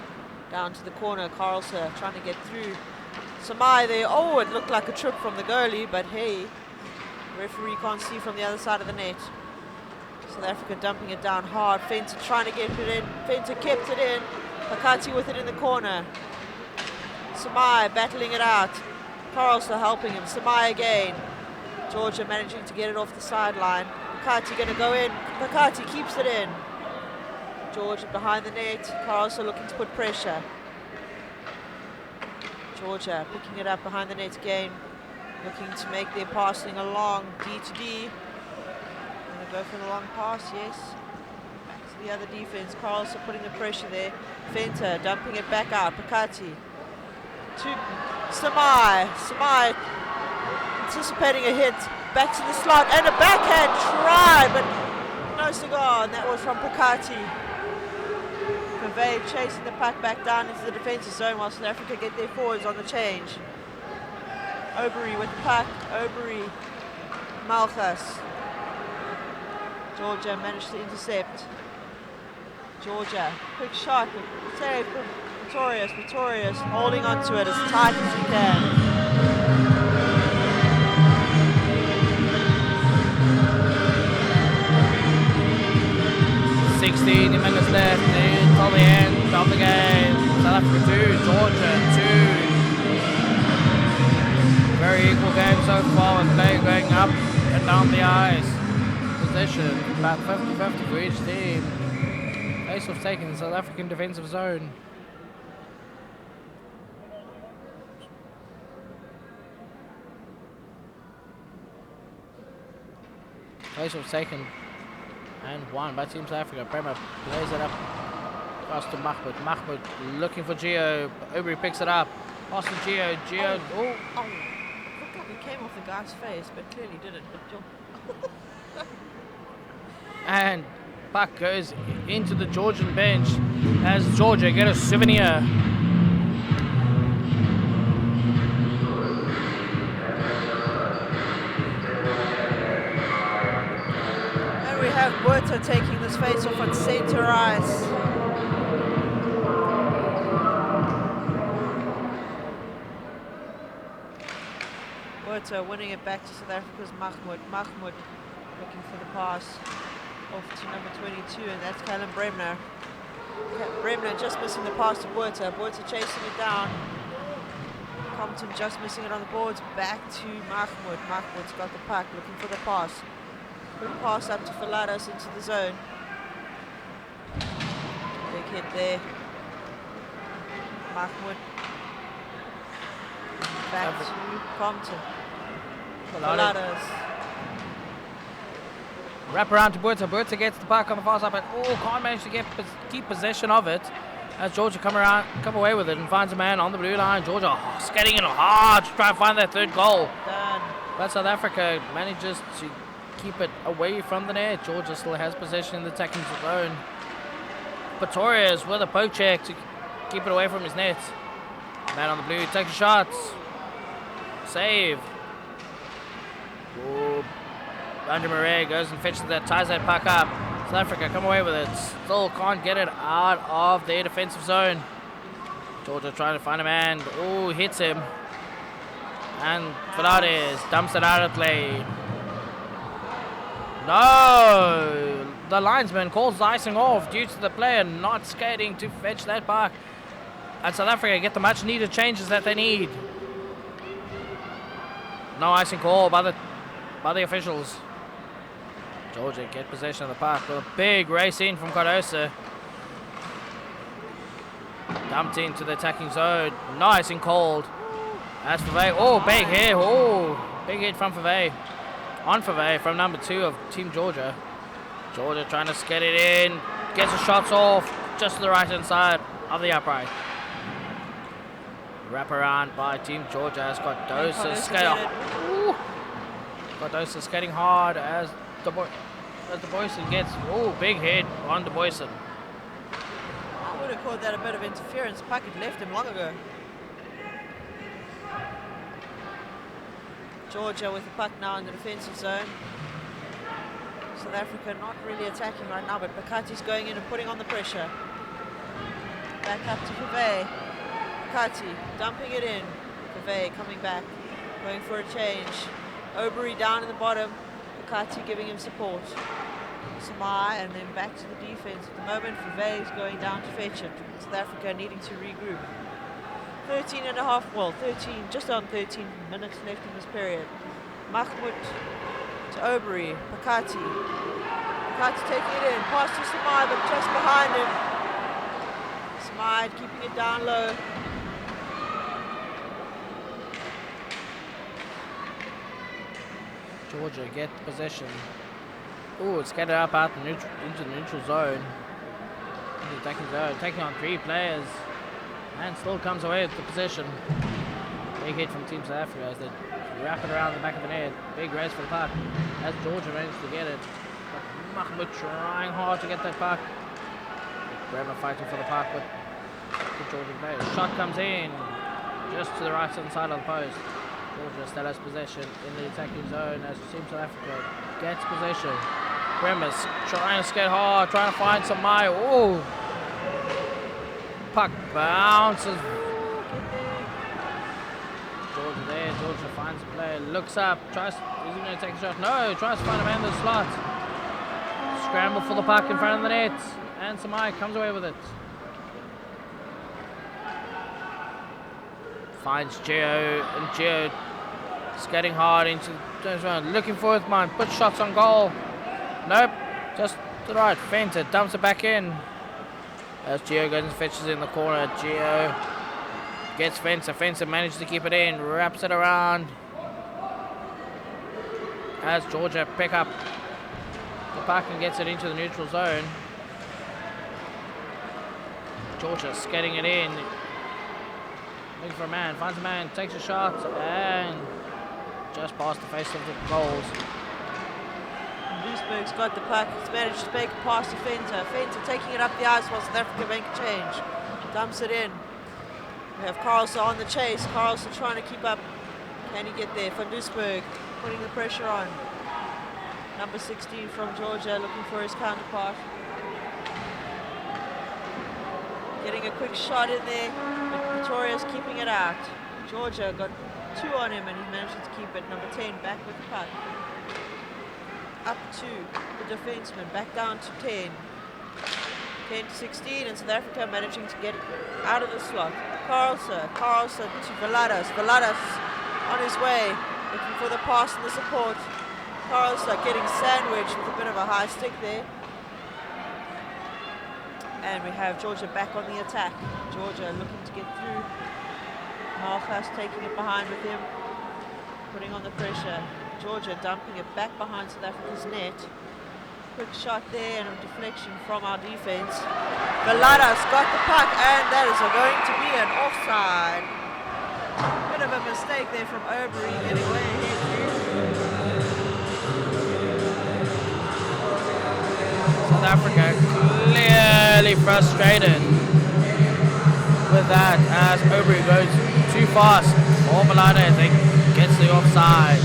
down to the corner. Carlson trying to get through. Samai there. Oh, it looked like a trip from the goalie, but hey, referee can't see from the other side of the net. South Africa dumping it down hard. Fenter trying to get it in. Fenter kept it in. Bukati with it in the corner. Samai battling it out. Carlson helping him. Samai again. Georgia managing to get it off the sideline. Bukati going to go in. Bukati keeps it in. Georgia behind the net. Carlson looking to put pressure. Georgia picking it up behind the net again. Looking to make their passing along D to D. Going to go for the long pass, yes. Back to the other defense. Carlson putting the pressure there. Fenter dumping it back out. Bukati to Samai. Samai anticipating a hit. Back to the slot and a backhand try, but no cigar, and that was from Bukati. Pavade chasing the puck back down into the defensive zone while South Africa get their forwards on the change. Obery with the puck. Obery, Malchus. Georgia managed to intercept. Georgia, quick shot, save from Pretorius. Pretorius holding on to it as tight as he can. Minutes left until the end of the game. South Africa 2, Georgia 2. Very equal game so far with play going up and down the ice. Possession about 50-50 for each team. Face-off taken in the South African defensive zone. Place was taken and won by Team South Africa. Bremer plays it up across to Mahmoud. Mahmoud looking for Gio. Aubrey picks it up. Pass to Gio. Gio. Oh. Looked like it came off the guy's face, but clearly didn't. But And puck goes into the Georgian bench as Georgia get a souvenir. And we have Buerta taking this face off on center ice. Buerta winning it back to South Africa's Mahmoud. Mahmoud looking for the pass off to number 22, and that's Callum Bremner. Bremner just missing the pass to Buerta. Buerta chasing it down. Compton just missing it on the boards. Back to Mahmoud. Mahmoud's got the puck, looking for the pass. Good pass up to Faladas into the zone. Big hit there. Mahmoud. Back to Compton. Faladas. Wrap around to Buerta. Buerta gets the puck on the far side, but can't manage to keep possession of it. As Georgia come away with it and finds a man on the blue line. Georgia skating in hard to try and find their third goal. Done. But South Africa manages to keep it away from the net. Georgia still has possession in the attacking zone. Pretorius with a poke check to keep it away from his net. Man on the blue takes a shot. Save. Andrew Murray goes and fetches that, ties that puck up. South Africa come away with it. Still can't get it out of their defensive zone. Georgia trying to find a man. Hits him. And Fernandez dumps it out of play. No! The linesman calls the icing off due to the player not skating to fetch that puck. And South Africa get the much needed changes that they need. No icing call by the officials. Georgia get possession of the puck with a big race in from Cardosa. Dumped into the attacking zone. Nice and cold. That's Fave. Big hit. Big hit from Fave. On Fave from number 2 of Team Georgia. Georgia trying to skate it in. Gets the shots off just to the right hand side of the upright. Wrap around by Team Georgia as Cardosa skating. Cardosa skating hard as the Boyson gets big hit on the Boyson. I would have called that a bit of interference. Puck had left him long ago. Georgia with the puck now in the defensive zone. South Africa not really attacking right now, but Bakati's going in and putting on the pressure. Back up to Fave. Bakati dumping it in. Fave coming back, going for a change. Aubrey down in the bottom. Bakati giving him support. Samai and then back to the defense. At the moment, Fave's going down to fetch it. South Africa needing to regroup. just on 13 minutes left in this period. Mahmoud to Aubrey. Bakati. Bakati taking it in. Pass to Samai, but just behind him. Samai keeping it down low. Georgia get possession. It's skated up out into the neutral zone. Into the attacking zone, taking on 3 players. And still comes away with the possession. Big hit from Team South Africa as they wrap it around the back of the net. Big race for the puck as Georgia managed to get it. But Mahmoud trying hard to get that puck. Bremer fighting for the puck with the Georgian players. Shot comes in just to the right hand side of the post. Georgia still has possession in the attacking zone as Team South Africa gets possession. Bremer's trying to skate hard, trying to find some Mai. Puck bounces. Georgia there. Georgia finds a player, looks up, is he going to take a shot? No, tries to find a man in the slot. Scramble for the puck in front of the net, and Samai comes away with it. Finds Gio, and Gio skating hard into the zone, looking for it, man. Put shots on goal. Nope, just to the right. Fenton dumps it back in. As Gio goes and fetches in the corner. Gio gets Fencer. Fencer manages to keep it in, wraps it around. As Georgia pick up the puck and gets it into the neutral zone. Georgia skating it in. Looking for a man, finds a man, takes a shot, and just past the face of the goals. Duisburg's got the puck. He's managed to make it past the Fenter. Fenter taking it up the ice while South Africa make a change. Dumps it in. We have Carlson on the chase. Carlson trying to keep up. Can he get there? Van Duisburg putting the pressure on. Number 16 from Georgia looking for his counterpart. Getting a quick shot in there, but Pretoria's keeping it out. Georgia got 2 on him and he managed to keep it. Number 10 back with the puck. Up to the defenseman, back down to 10. 10 to 16, and South Africa managing to get out of the slot. Carlson to Valadas. Valadas on his way, looking for the pass and the support. Carlson getting sandwiched with a bit of a high stick there. And we have Georgia back on the attack. Georgia looking to get through. Malchus taking it behind with him, putting on the pressure. Georgia dumping it back behind South Africa's net. Quick shot there and a deflection from our defense. Valadas got the puck and that is going to be an offside. Bit of a mistake there from Overy getting way ahead. South Africa clearly frustrated with that as Overy goes too fast. Valadas gets the offside.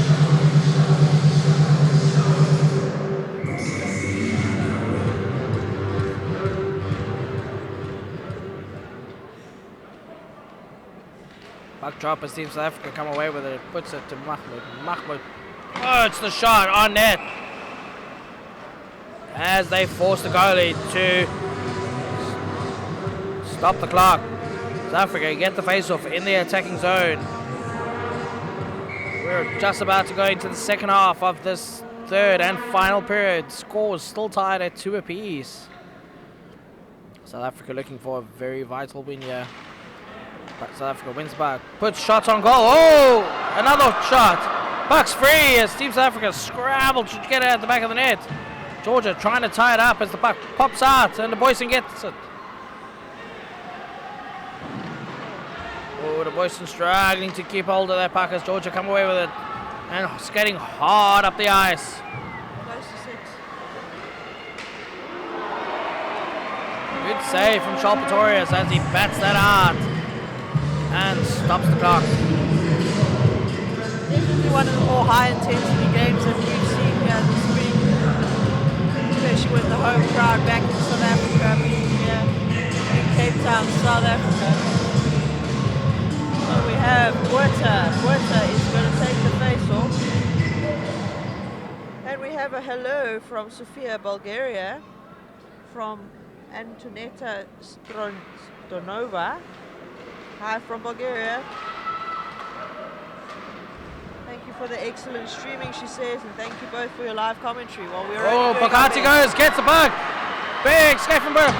Puck drop as Team South Africa come away with it. Puts it to Mahmoud. Mahmoud. Oh, it's the shot on net. As they force the goalie to stop the clock. South Africa get the face-off in the attacking zone. We're just about to go into the second half of this third and final period. Scores still tied at 2 apiece. South Africa looking for a very vital win here. But South Africa wins back. Puts shots on goal. Oh! Another shot. Puck's free as Team South Africa scramble to get it at the back of the net. Georgia trying to tie it up as the puck pops out and the Boyson gets it. Oh, the Boyson struggling to keep hold of that puck as Georgia come away with it. And skating hard up the ice. Close to 6. Good save from Charles Pretorius as he bats that out. And stops the clock. Definitely one of the more high intensity games that we've seen here this week, especially with the home crowd back in South Africa, being here in Cape Town, South Africa. So we have Botha. Botha is going to take the face off. And we have a hello from Sofia, Bulgaria, from Antoneta Stonova. Hi from Bulgaria. Thank you for the excellent streaming, she says, and thank you both for your live commentary while we were. Oh, Bokati goes, gets the puck. Big skate from Burke.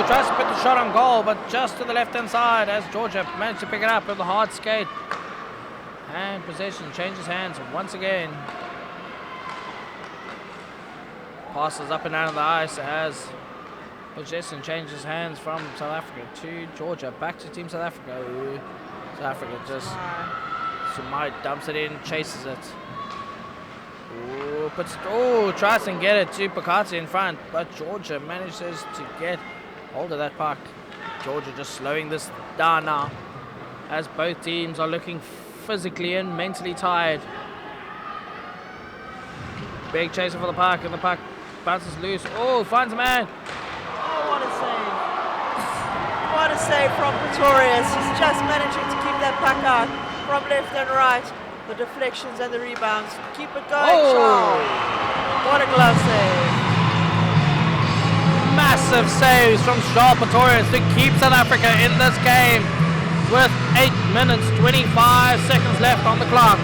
Tries to put the shot on goal, but just to the left-hand side as Georgia managed to pick it up with a hard skate. And possession changes hands once again. Passes up and down the ice as possession changes hands from South Africa to Georgia. Back to Team South Africa. Ooh. South Africa just Sumai dumps it in, chases it. Ooh, tries and get it to Pakati in front, but Georgia manages to get hold of that puck. Georgia just slowing this down now as both teams are looking physically and mentally tired. Big chaser for the puck, and the puck bounces loose. Oh, finds a man. What a save. What a save from Pretorius. He's just managing to keep that puck out from left and right. The deflections and the rebounds. Keep it going, Charles. What a glove save. Massive saves from Charles Pretorius to keep South Africa in this game with 8 minutes 25 seconds left on the clock.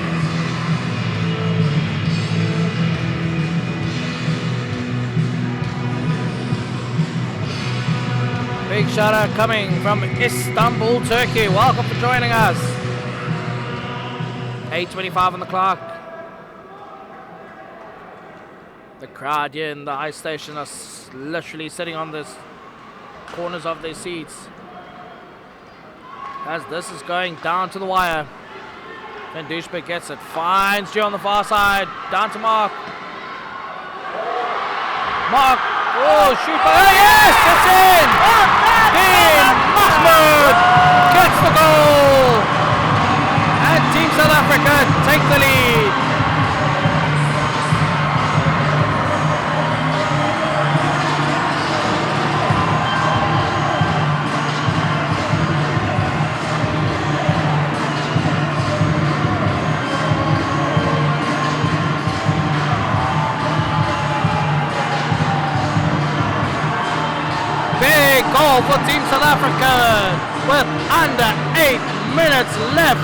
Big shout out coming from Istanbul, Turkey. Welcome for joining us. 8:25 on the clock. The crowd here in the ice station are literally sitting on the corners of their seats as this is going down to the wire. Van Duisburg gets it, finds Gio on the far side, down to Mark. Mark, oh shoot, oh yes, it's in! Dean Mahmoud gets the goal! And Team South Africa take the lead. Big goal for Team South Africa with under 8 minutes left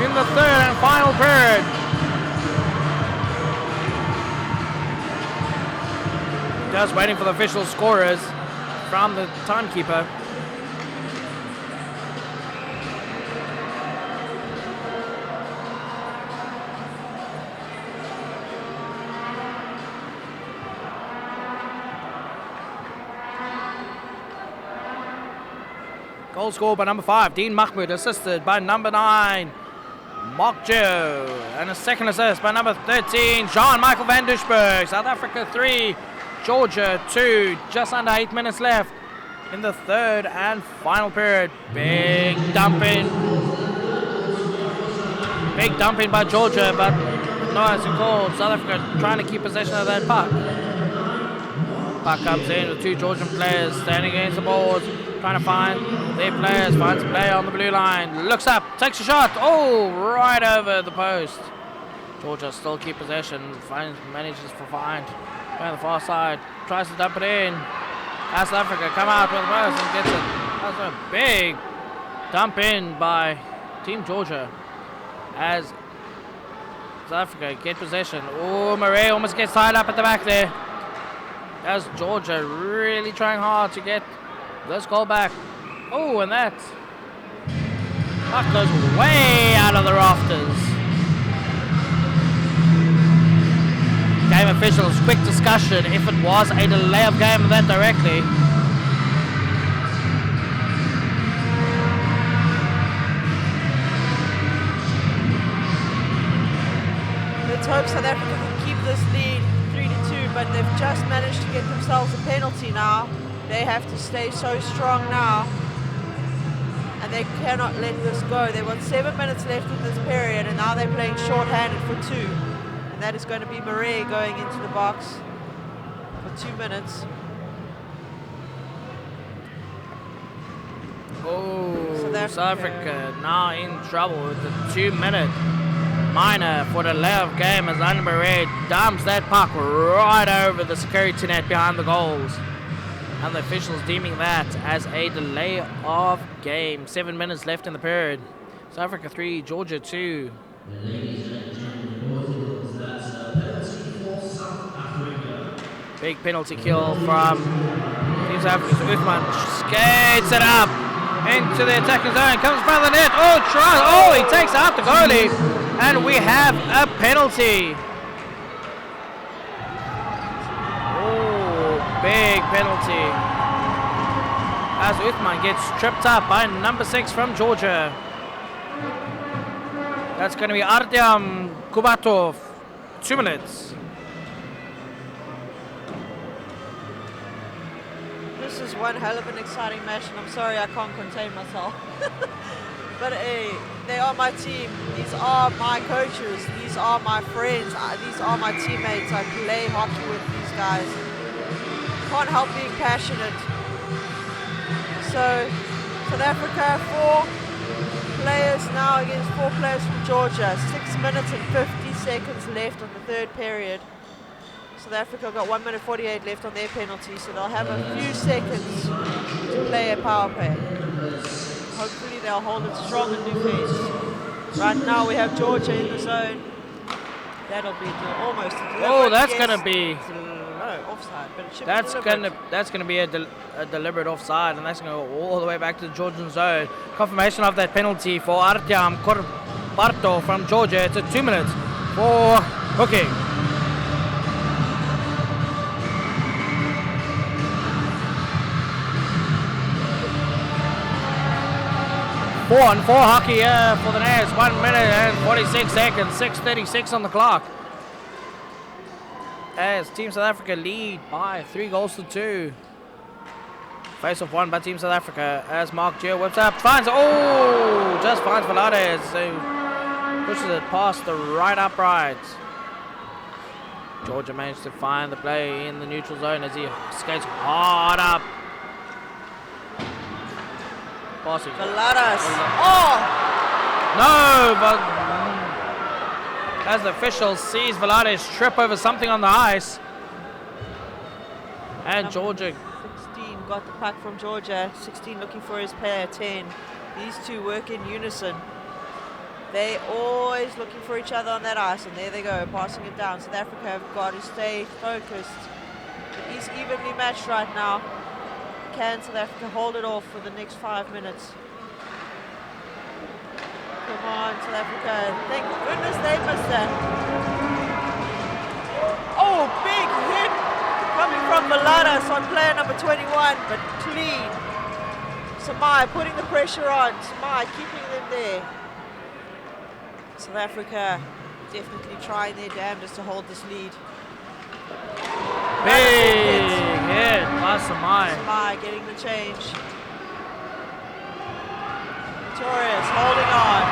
in the third and final period. Just waiting for the official scorers from the timekeeper. Goal scored by number 5, Dean Mahmoud, assisted by number 9, Mark Joe. And a second assist by number 13, Jean-Michael Van Duisburg. South Africa 3, Georgia 2. Just under 8 minutes left in the third and final period. Big dumping by Georgia, but no, as you called, South Africa trying to keep possession of that puck. Puck comes in with 2 Georgian players standing against the boards, trying to find their players, finds a player on the blue line, looks up, takes a shot, oh, right over the post. Georgia still keep possession, manages to find, on the far side, tries to dump it in. As South Africa come out with the post and gets it. That's a big dump in by Team Georgia as South Africa get possession. Oh, Murray almost gets tied up at the back there. As Georgia really trying hard to get this goal back. Oh, and that puck goes way out of the rafters. Game officials, quick discussion if it was a delay of game of that directly. Let's hope South Africa can keep this lead 3-2, but they've just managed to get themselves a penalty now. They have to stay so strong now, and they cannot let this go. They've got 7 minutes left in this period, and now they're playing short-handed for 2. And that is going to be Murray going into the box for 2 minutes. Oh, South Africa now in trouble with the 2-minute minor for the delay of game as Andy Murray dumps that puck right over the security net behind the goals. And the officials deeming that as a delay of game. 7 minutes left in the period. South Africa 3, Georgia 2. Big penalty kill from South Africa's Uthman. Skates it up into the attacking zone. Comes by the net. Oh, try. Oh, he takes out the goalie. And we have a penalty. Big penalty as Uthman gets tripped up by number 6 from Georgia. That's going to be Artyom Kubatov. 2 minutes. This is one hell of an exciting match, and I'm sorry I can't contain myself. But they are my team. These are my coaches. These are my friends. These are my teammates. I play hockey with these guys. Can't help being passionate. So South Africa 4 players now against 4 players from Georgia. 6 minutes and 50 seconds left on the third period. South Africa got 1 minute 48 left on their penalty, so they'll have a few seconds to play a power play. Hopefully they'll hold it strong in defense. Right now we have Georgia in the zone. That'll be almost a deliberate. Oh, that's gonna be. Offside, but it should that's gonna be a deliberate offside, and that's gonna go all the way back to the Georgian zone. Confirmation of that penalty for Artyom Korparto from Georgia. It's at 2 minutes for hooking. 4-on-4 hockey here for the Nats. 1 minute and 46 seconds. 6:36 on the clock. As Team South Africa lead by 3-2. Face off one by Team South Africa as Mark Gio whips up. Finds, just finds Velades. So pushes it past the right upright. Georgia managed to find the play in the neutral zone as he skates hard up. Passing. Velades. No, but as the official sees Velades trip over something on the ice. And Georgia 16 got the puck from Georgia. 16 looking for his player 10. These two work in unison. They always looking for each other on that ice, and there they go, passing it down. South Africa have got to stay focused. It is evenly matched right now. Can South Africa hold it off for the next 5 minutes? Come on, South Africa. Thank goodness they missed that. Oh, big hit coming from Velades on player number 21, but clean. Samai putting the pressure on. Samai keeping them there. South Africa definitely trying their damnedest to hold this lead. big hit by Samai. Samai getting the change. Victorious holding on.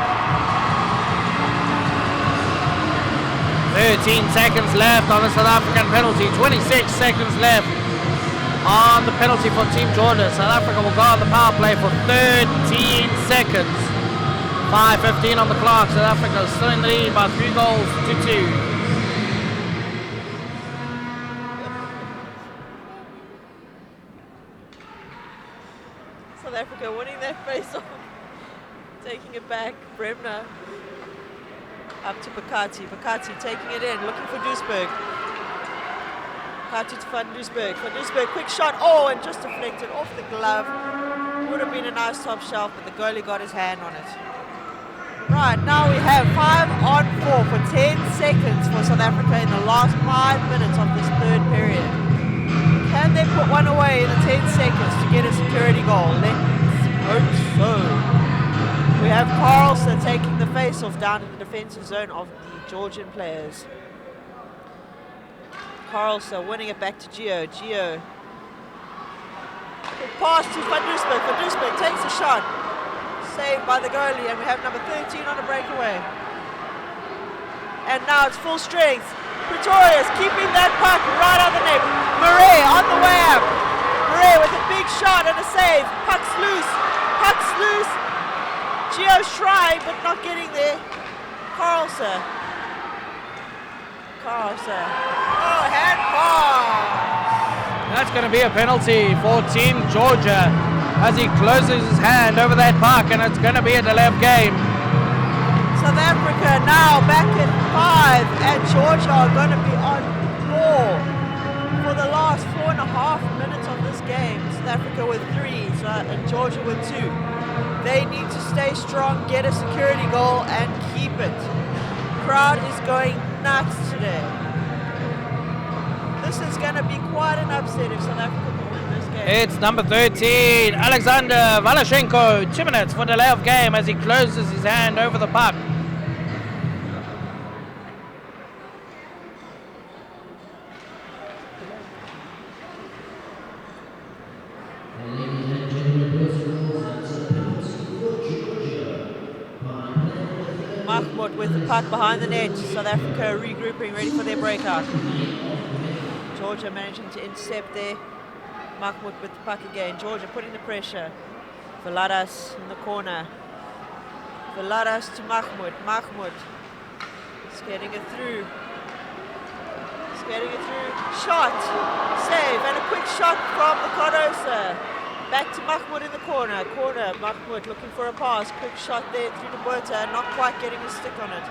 13 seconds left on the South African penalty. 26 seconds left on the penalty for Team Georgia. South Africa will go on the power play for 13 seconds. 5:15 on the clock. South Africa is still in the lead by 3-2. South Africa winning their face-off. Taking it back. Bremner up to Bakati. Bakati taking it in, looking for Duisberg. Bakati to Van Duisberg. Van Duisberg, quick shot. Oh, and just deflected off the glove. Would have been a nice top shelf, but the goalie got his hand on it. Right, now we have 5-on-4 for 10 seconds for South Africa in the last 5 minutes of this third period. Can they put one away in the 10 seconds to get a security goal? Let's hope so. We have Carlson taking the face-off down in the defensive zone of the Georgian players. Carlson winning it back to Gio. Gio. Pass to Van Duisberg. Van Duisberg takes a shot. Saved by the goalie, and we have number 13 on a breakaway. And now it's full strength. Pretorius keeping that puck right on the net. Murray on the way up. Murray with a big shot and a save. Puck's loose. Puck's loose. Gio's trying, but not getting there. Carlson. Carlson. Oh, hand pass. That's going to be a penalty for Team Georgia as he closes his hand over that puck, and it's going to be a delay of game. South Africa now back at 5, and Georgia are going to be on 4 for the last 4.5 minutes of this game. South Africa with 3, and Georgia with 2. They need to stay strong, get a security goal, and keep it. Crowd is going nuts today. This is going to be quite an upset if South Africa can win this game. It's number 13, Alexander Valashenko. 2 minutes for delay of game as he closes his hand over the puck. Mahmoud with the puck behind the net. South Africa regrouping, ready for their breakout. Georgia managing to intercept there. Mahmoud with the puck again. Georgia putting the pressure. Velades in the corner. Velades to Mahmoud. Mahmoud skating it through. Skating it through. Shot. Save. And a quick shot from the Cardosa. Back to Mahmoud in the corner. Corner. Mahmoud looking for a pass. Quick shot there through to Botha. Not quite getting a stick on it.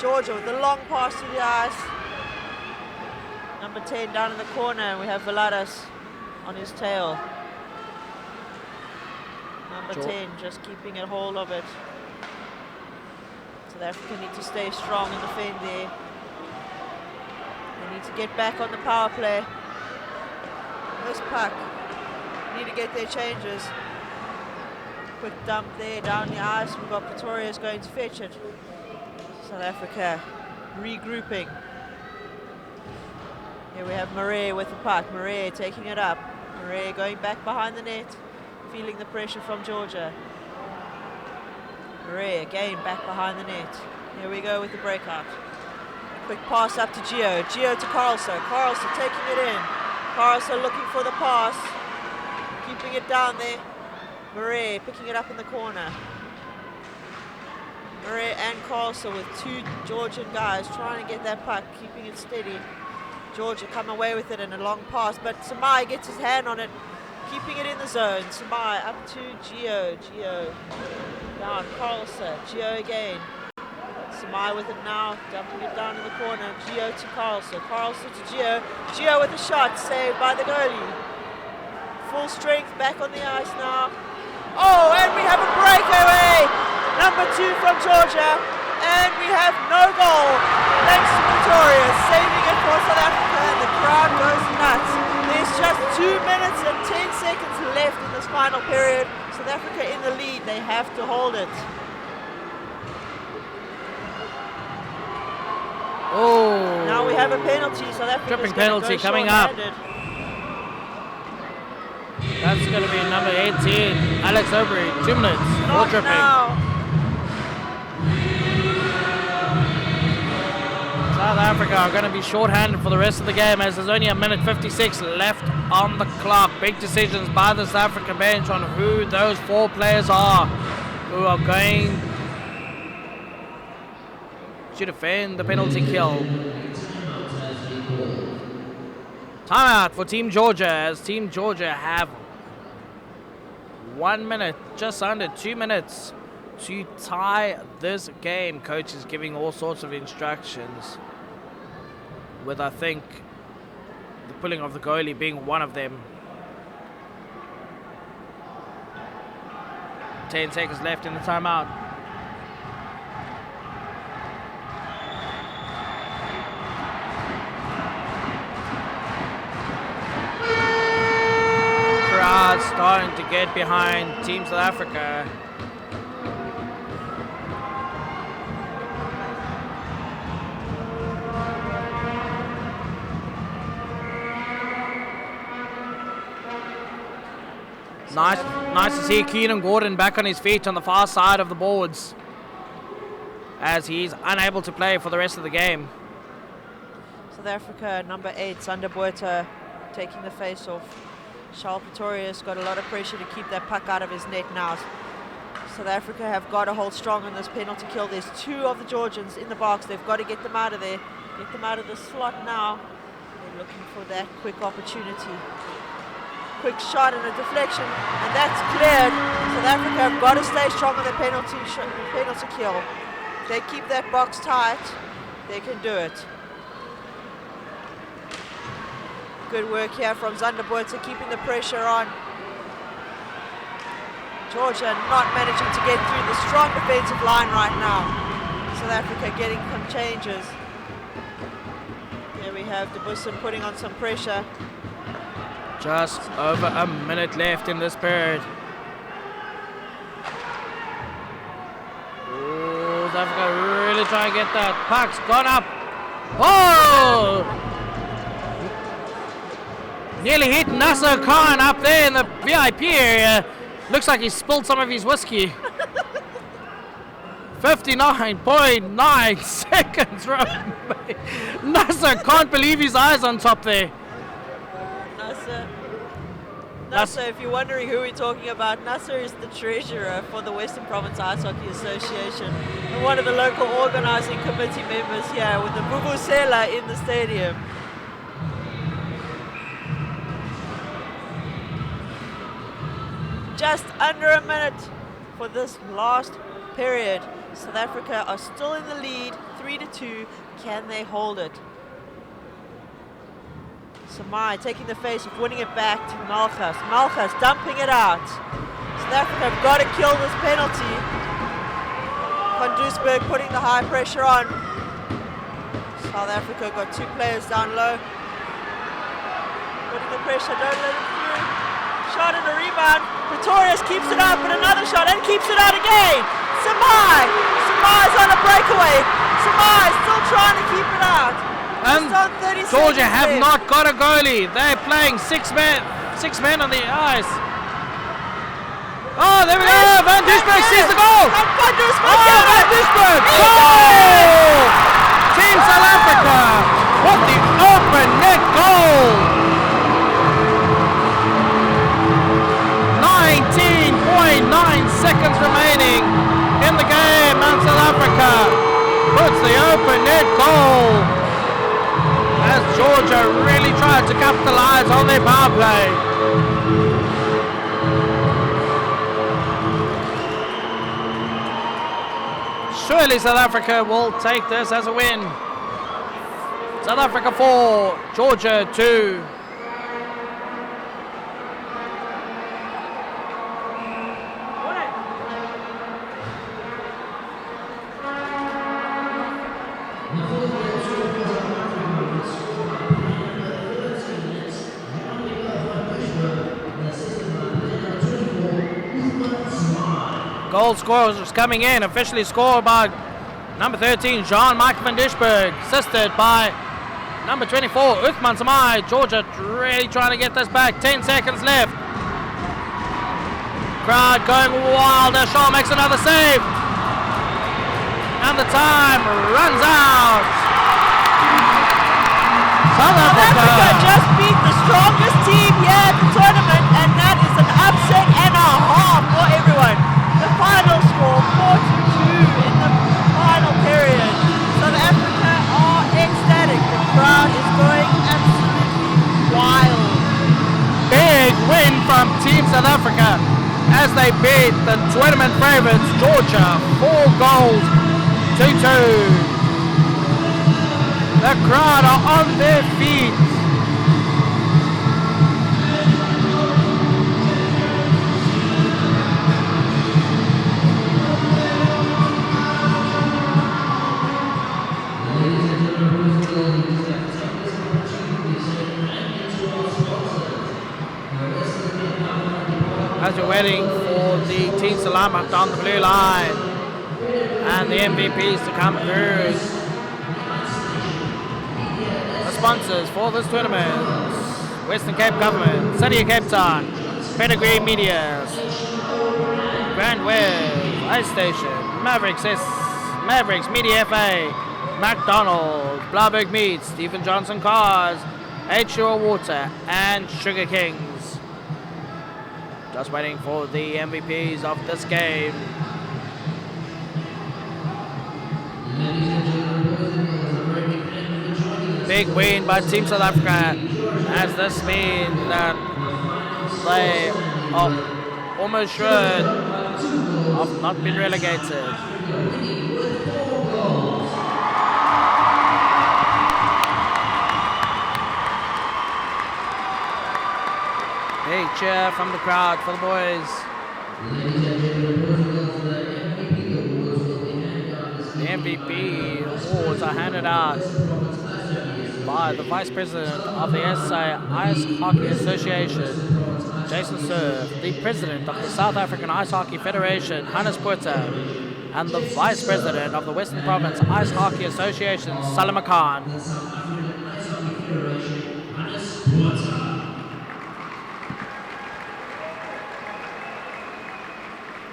Georgia with the long pass to the ice. Number 10 down in the corner, and we have Velades on his tail. Number 10 just keeping a hold of it. South Africa need to stay strong and defend there. They need to get back on the power play. This puck. Need to get their changes. Quick dump there down the ice. We've got Pretorius going to fetch it. South Africa regrouping. Here we have Murray with the puck. Murray taking it up. Murray going back behind the net, feeling the pressure from Georgia. Murray again back behind the net. Here we go with the breakout. Quick pass up to Gio. Gio to Carlson. Carlson taking it in. Carlson looking for the pass. Keeping it down there. Murray picking it up in the corner. Murray and Carlson with two Georgian guys trying to get that puck, keeping it steady. Georgia come away with it in a long pass, but Samai gets his hand on it, keeping it in the zone. Samai up to Gio. Gio down. Carlson. Gio again. Samai with it now, dumping it down in the corner. Gio to Carlson. Carlson to Gio. Gio with a shot, saved by the goalie. Full strength back on the ice now. Oh, and we have a breakaway! Number 2 from Georgia, and we have no goal. Thanks to Pretorius, saving it for South Africa, and the crowd goes nuts. There's just 2 minutes and 10 seconds left in this final period. South Africa in the lead, they have to hold it. Oh! Now we have a penalty. South Africa Tripping penalty coming up. That's going to be number 18, Alex Aubrey. 2 minutes. Not tripping. now. South Africa are going to be short-handed for the rest of the game as there's only a minute 56 left on the clock. Big decisions by the South African bench on who those 4 players are who are going to defend the penalty kill. Timeout for Team Georgia as Team Georgia have 1 minute, just under 2 minutes to tie this game. Coach is giving all sorts of instructions, with I think the pulling of the goalie being one of them. 10 seconds left in the timeout. Crowd starting to get behind Team South Africa. Nice to see Keenan Gordon back on his feet on the far side of the boards as he's unable to play for the rest of the game. South Africa, number 8, Sander Botha, taking the face-off. Charles Pretorius got a lot of pressure to keep that puck out of his net now. South Africa have got to hold strong on this penalty kill. There's 2 of the Georgians in the box. They've got to get them out of there. Get them out of the slot now. They're looking for that quick opportunity. Quick shot and a deflection, and that's cleared. South Africa have got to stay strong on the penalty kill. If they keep that box tight, they can do it. Good work here from Sander Botha, keeping the pressure on. Georgia not managing to get through the strong defensive line right now. South Africa getting some changes. Here we have Debussen putting on some pressure. Just over a minute left in this period. Oh, South Africa really trying to get that. Puck's gone up. Oh! Nearly hit Nasser Khan up there in the VIP area. Looks like he spilled some of his whiskey. 59.9 seconds. Nasser can't believe his eyes on top there. Nasser, if you're wondering who we're talking about, Nasser is the treasurer for the Western Province Ice Hockey Association and one of the local organizing committee members here with the vuvuzela in the stadium. Just under a minute for this last period. South Africa are still in the lead, 3-2. Can they hold it? Samai taking the face of winning it back to Malchus. Malchus dumping it out. South Africa have got to kill this penalty. Van Duisburg putting the high pressure on. South Africa got 2 players down low. Putting the pressure, don't let him through. shot and a rebound. Pretorius keeps it up and another shot and keeps it out again. Samai's on a breakaway. Samai still trying to keep it out. And Georgia have not got a goalie. They're playing six men on the ice. Oh, there we go. Van Dusberg sees the goal. Van Dusberg. Van Dusberg. Goal! Team South Africa with the open net goal. 19.9 seconds remaining in the game, and South Africa puts the open net goal as Georgia really tried to capitalize on their power play. Surely South Africa will take this as a win. South Africa 4, Georgia 2. Goal scorers coming in, officially scored by number 13, Jean-Marc Van Dusberg, assisted by number 24, Uthman Samai. Georgia really trying to get this back, 10 seconds left. Crowd going wild, Shaw makes another save. And the time runs out. South Africa just beat the strongest team here at the tournament, and that is an upset and a half for everyone. The final score, 4-2 in the final period. South Africa are ecstatic. The crowd is going absolutely wild. Big win from Team South Africa as they beat the tournament favourites Georgia 4 goals to 2. The crowd are on their feet. As we're waiting for the Team Salamat on the blue line and the MVPs to come through. The sponsors for this tournament: Western Cape Government, City of Cape Town, Pedigree Media, Grandwest, Ice Station, Mavericks Media FA, McDonald's, Blauberg Meats, Stephen Johnson Cars, H2O Water, and Sugar Kings. Just waiting for the MVPs of this game. Big win by Team South Africa, as this means that they are almost sure of not being relegated. Big cheer from the crowd for the boys. The MVP awards are handed out by the Vice President of the SA Ice Hockey Association, Jason Surf, the President of the South African Ice Hockey Federation, Hannes Puerta, and the Vice President of the Western Province Ice Hockey Association, Salim Khan.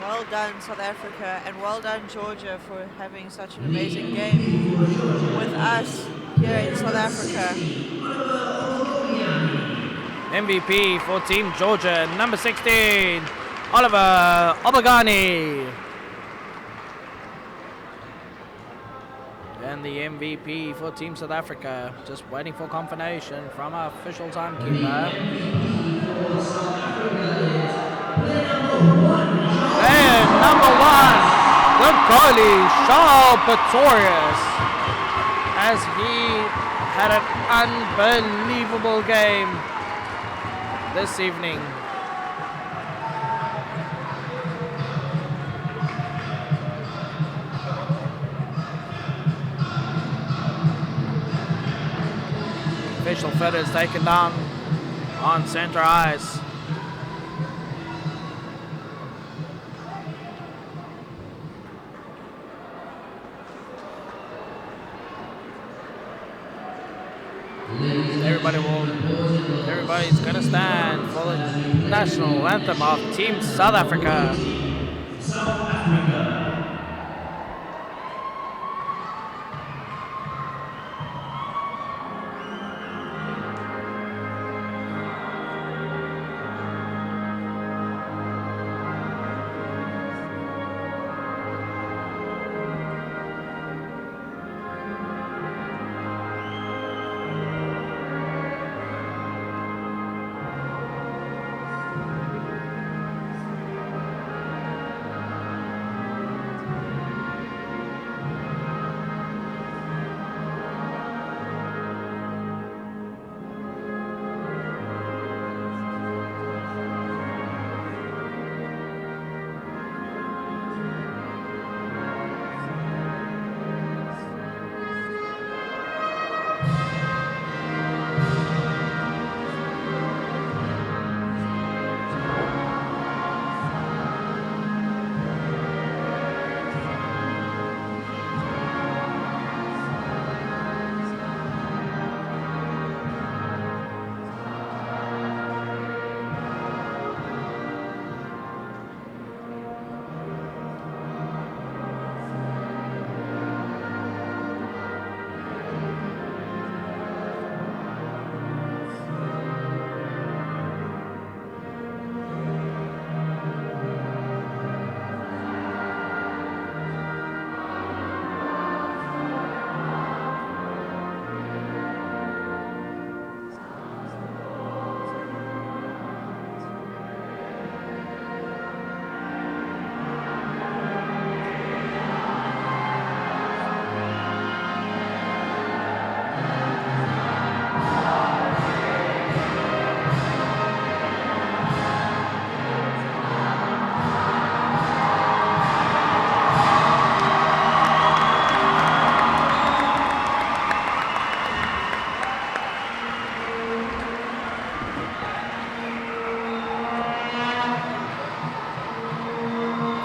Well done, South Africa, and well done, Georgia, for having such an amazing game with us here in South Africa. MVP for Team Georgia, number 16, Oliver Obagani. And the MVP for Team South Africa, just waiting for confirmation from our official timekeeper. And number 1, the goalie, Charles Pretorius, as he had an unbelievable game this evening. Official photos taken down on center ice. Everybody's gonna stand for the national anthem of Team South Africa. South Africa.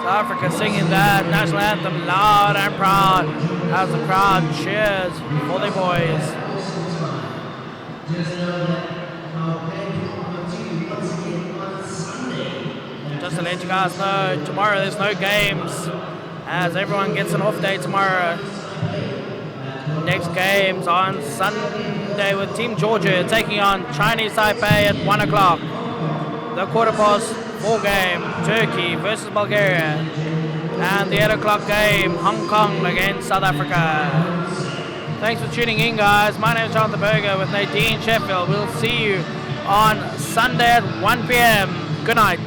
South Africa singing that national anthem loud and proud as the crowd cheers for their boys. Just know that our band will continue once again on Sunday. Just to let you guys know, tomorrow there's no games as everyone gets an off day tomorrow. Next games on Sunday with Team Georgia taking on Chinese Taipei at 1 o'clock. The quarter past 4 game, Turkey versus Bulgaria. And the 8 o'clock game, Hong Kong against South Africa. Thanks for tuning in, guys. My name is Jonathan Berger with Nadine Sheffield. We'll see you on Sunday at 1 p.m. Good night.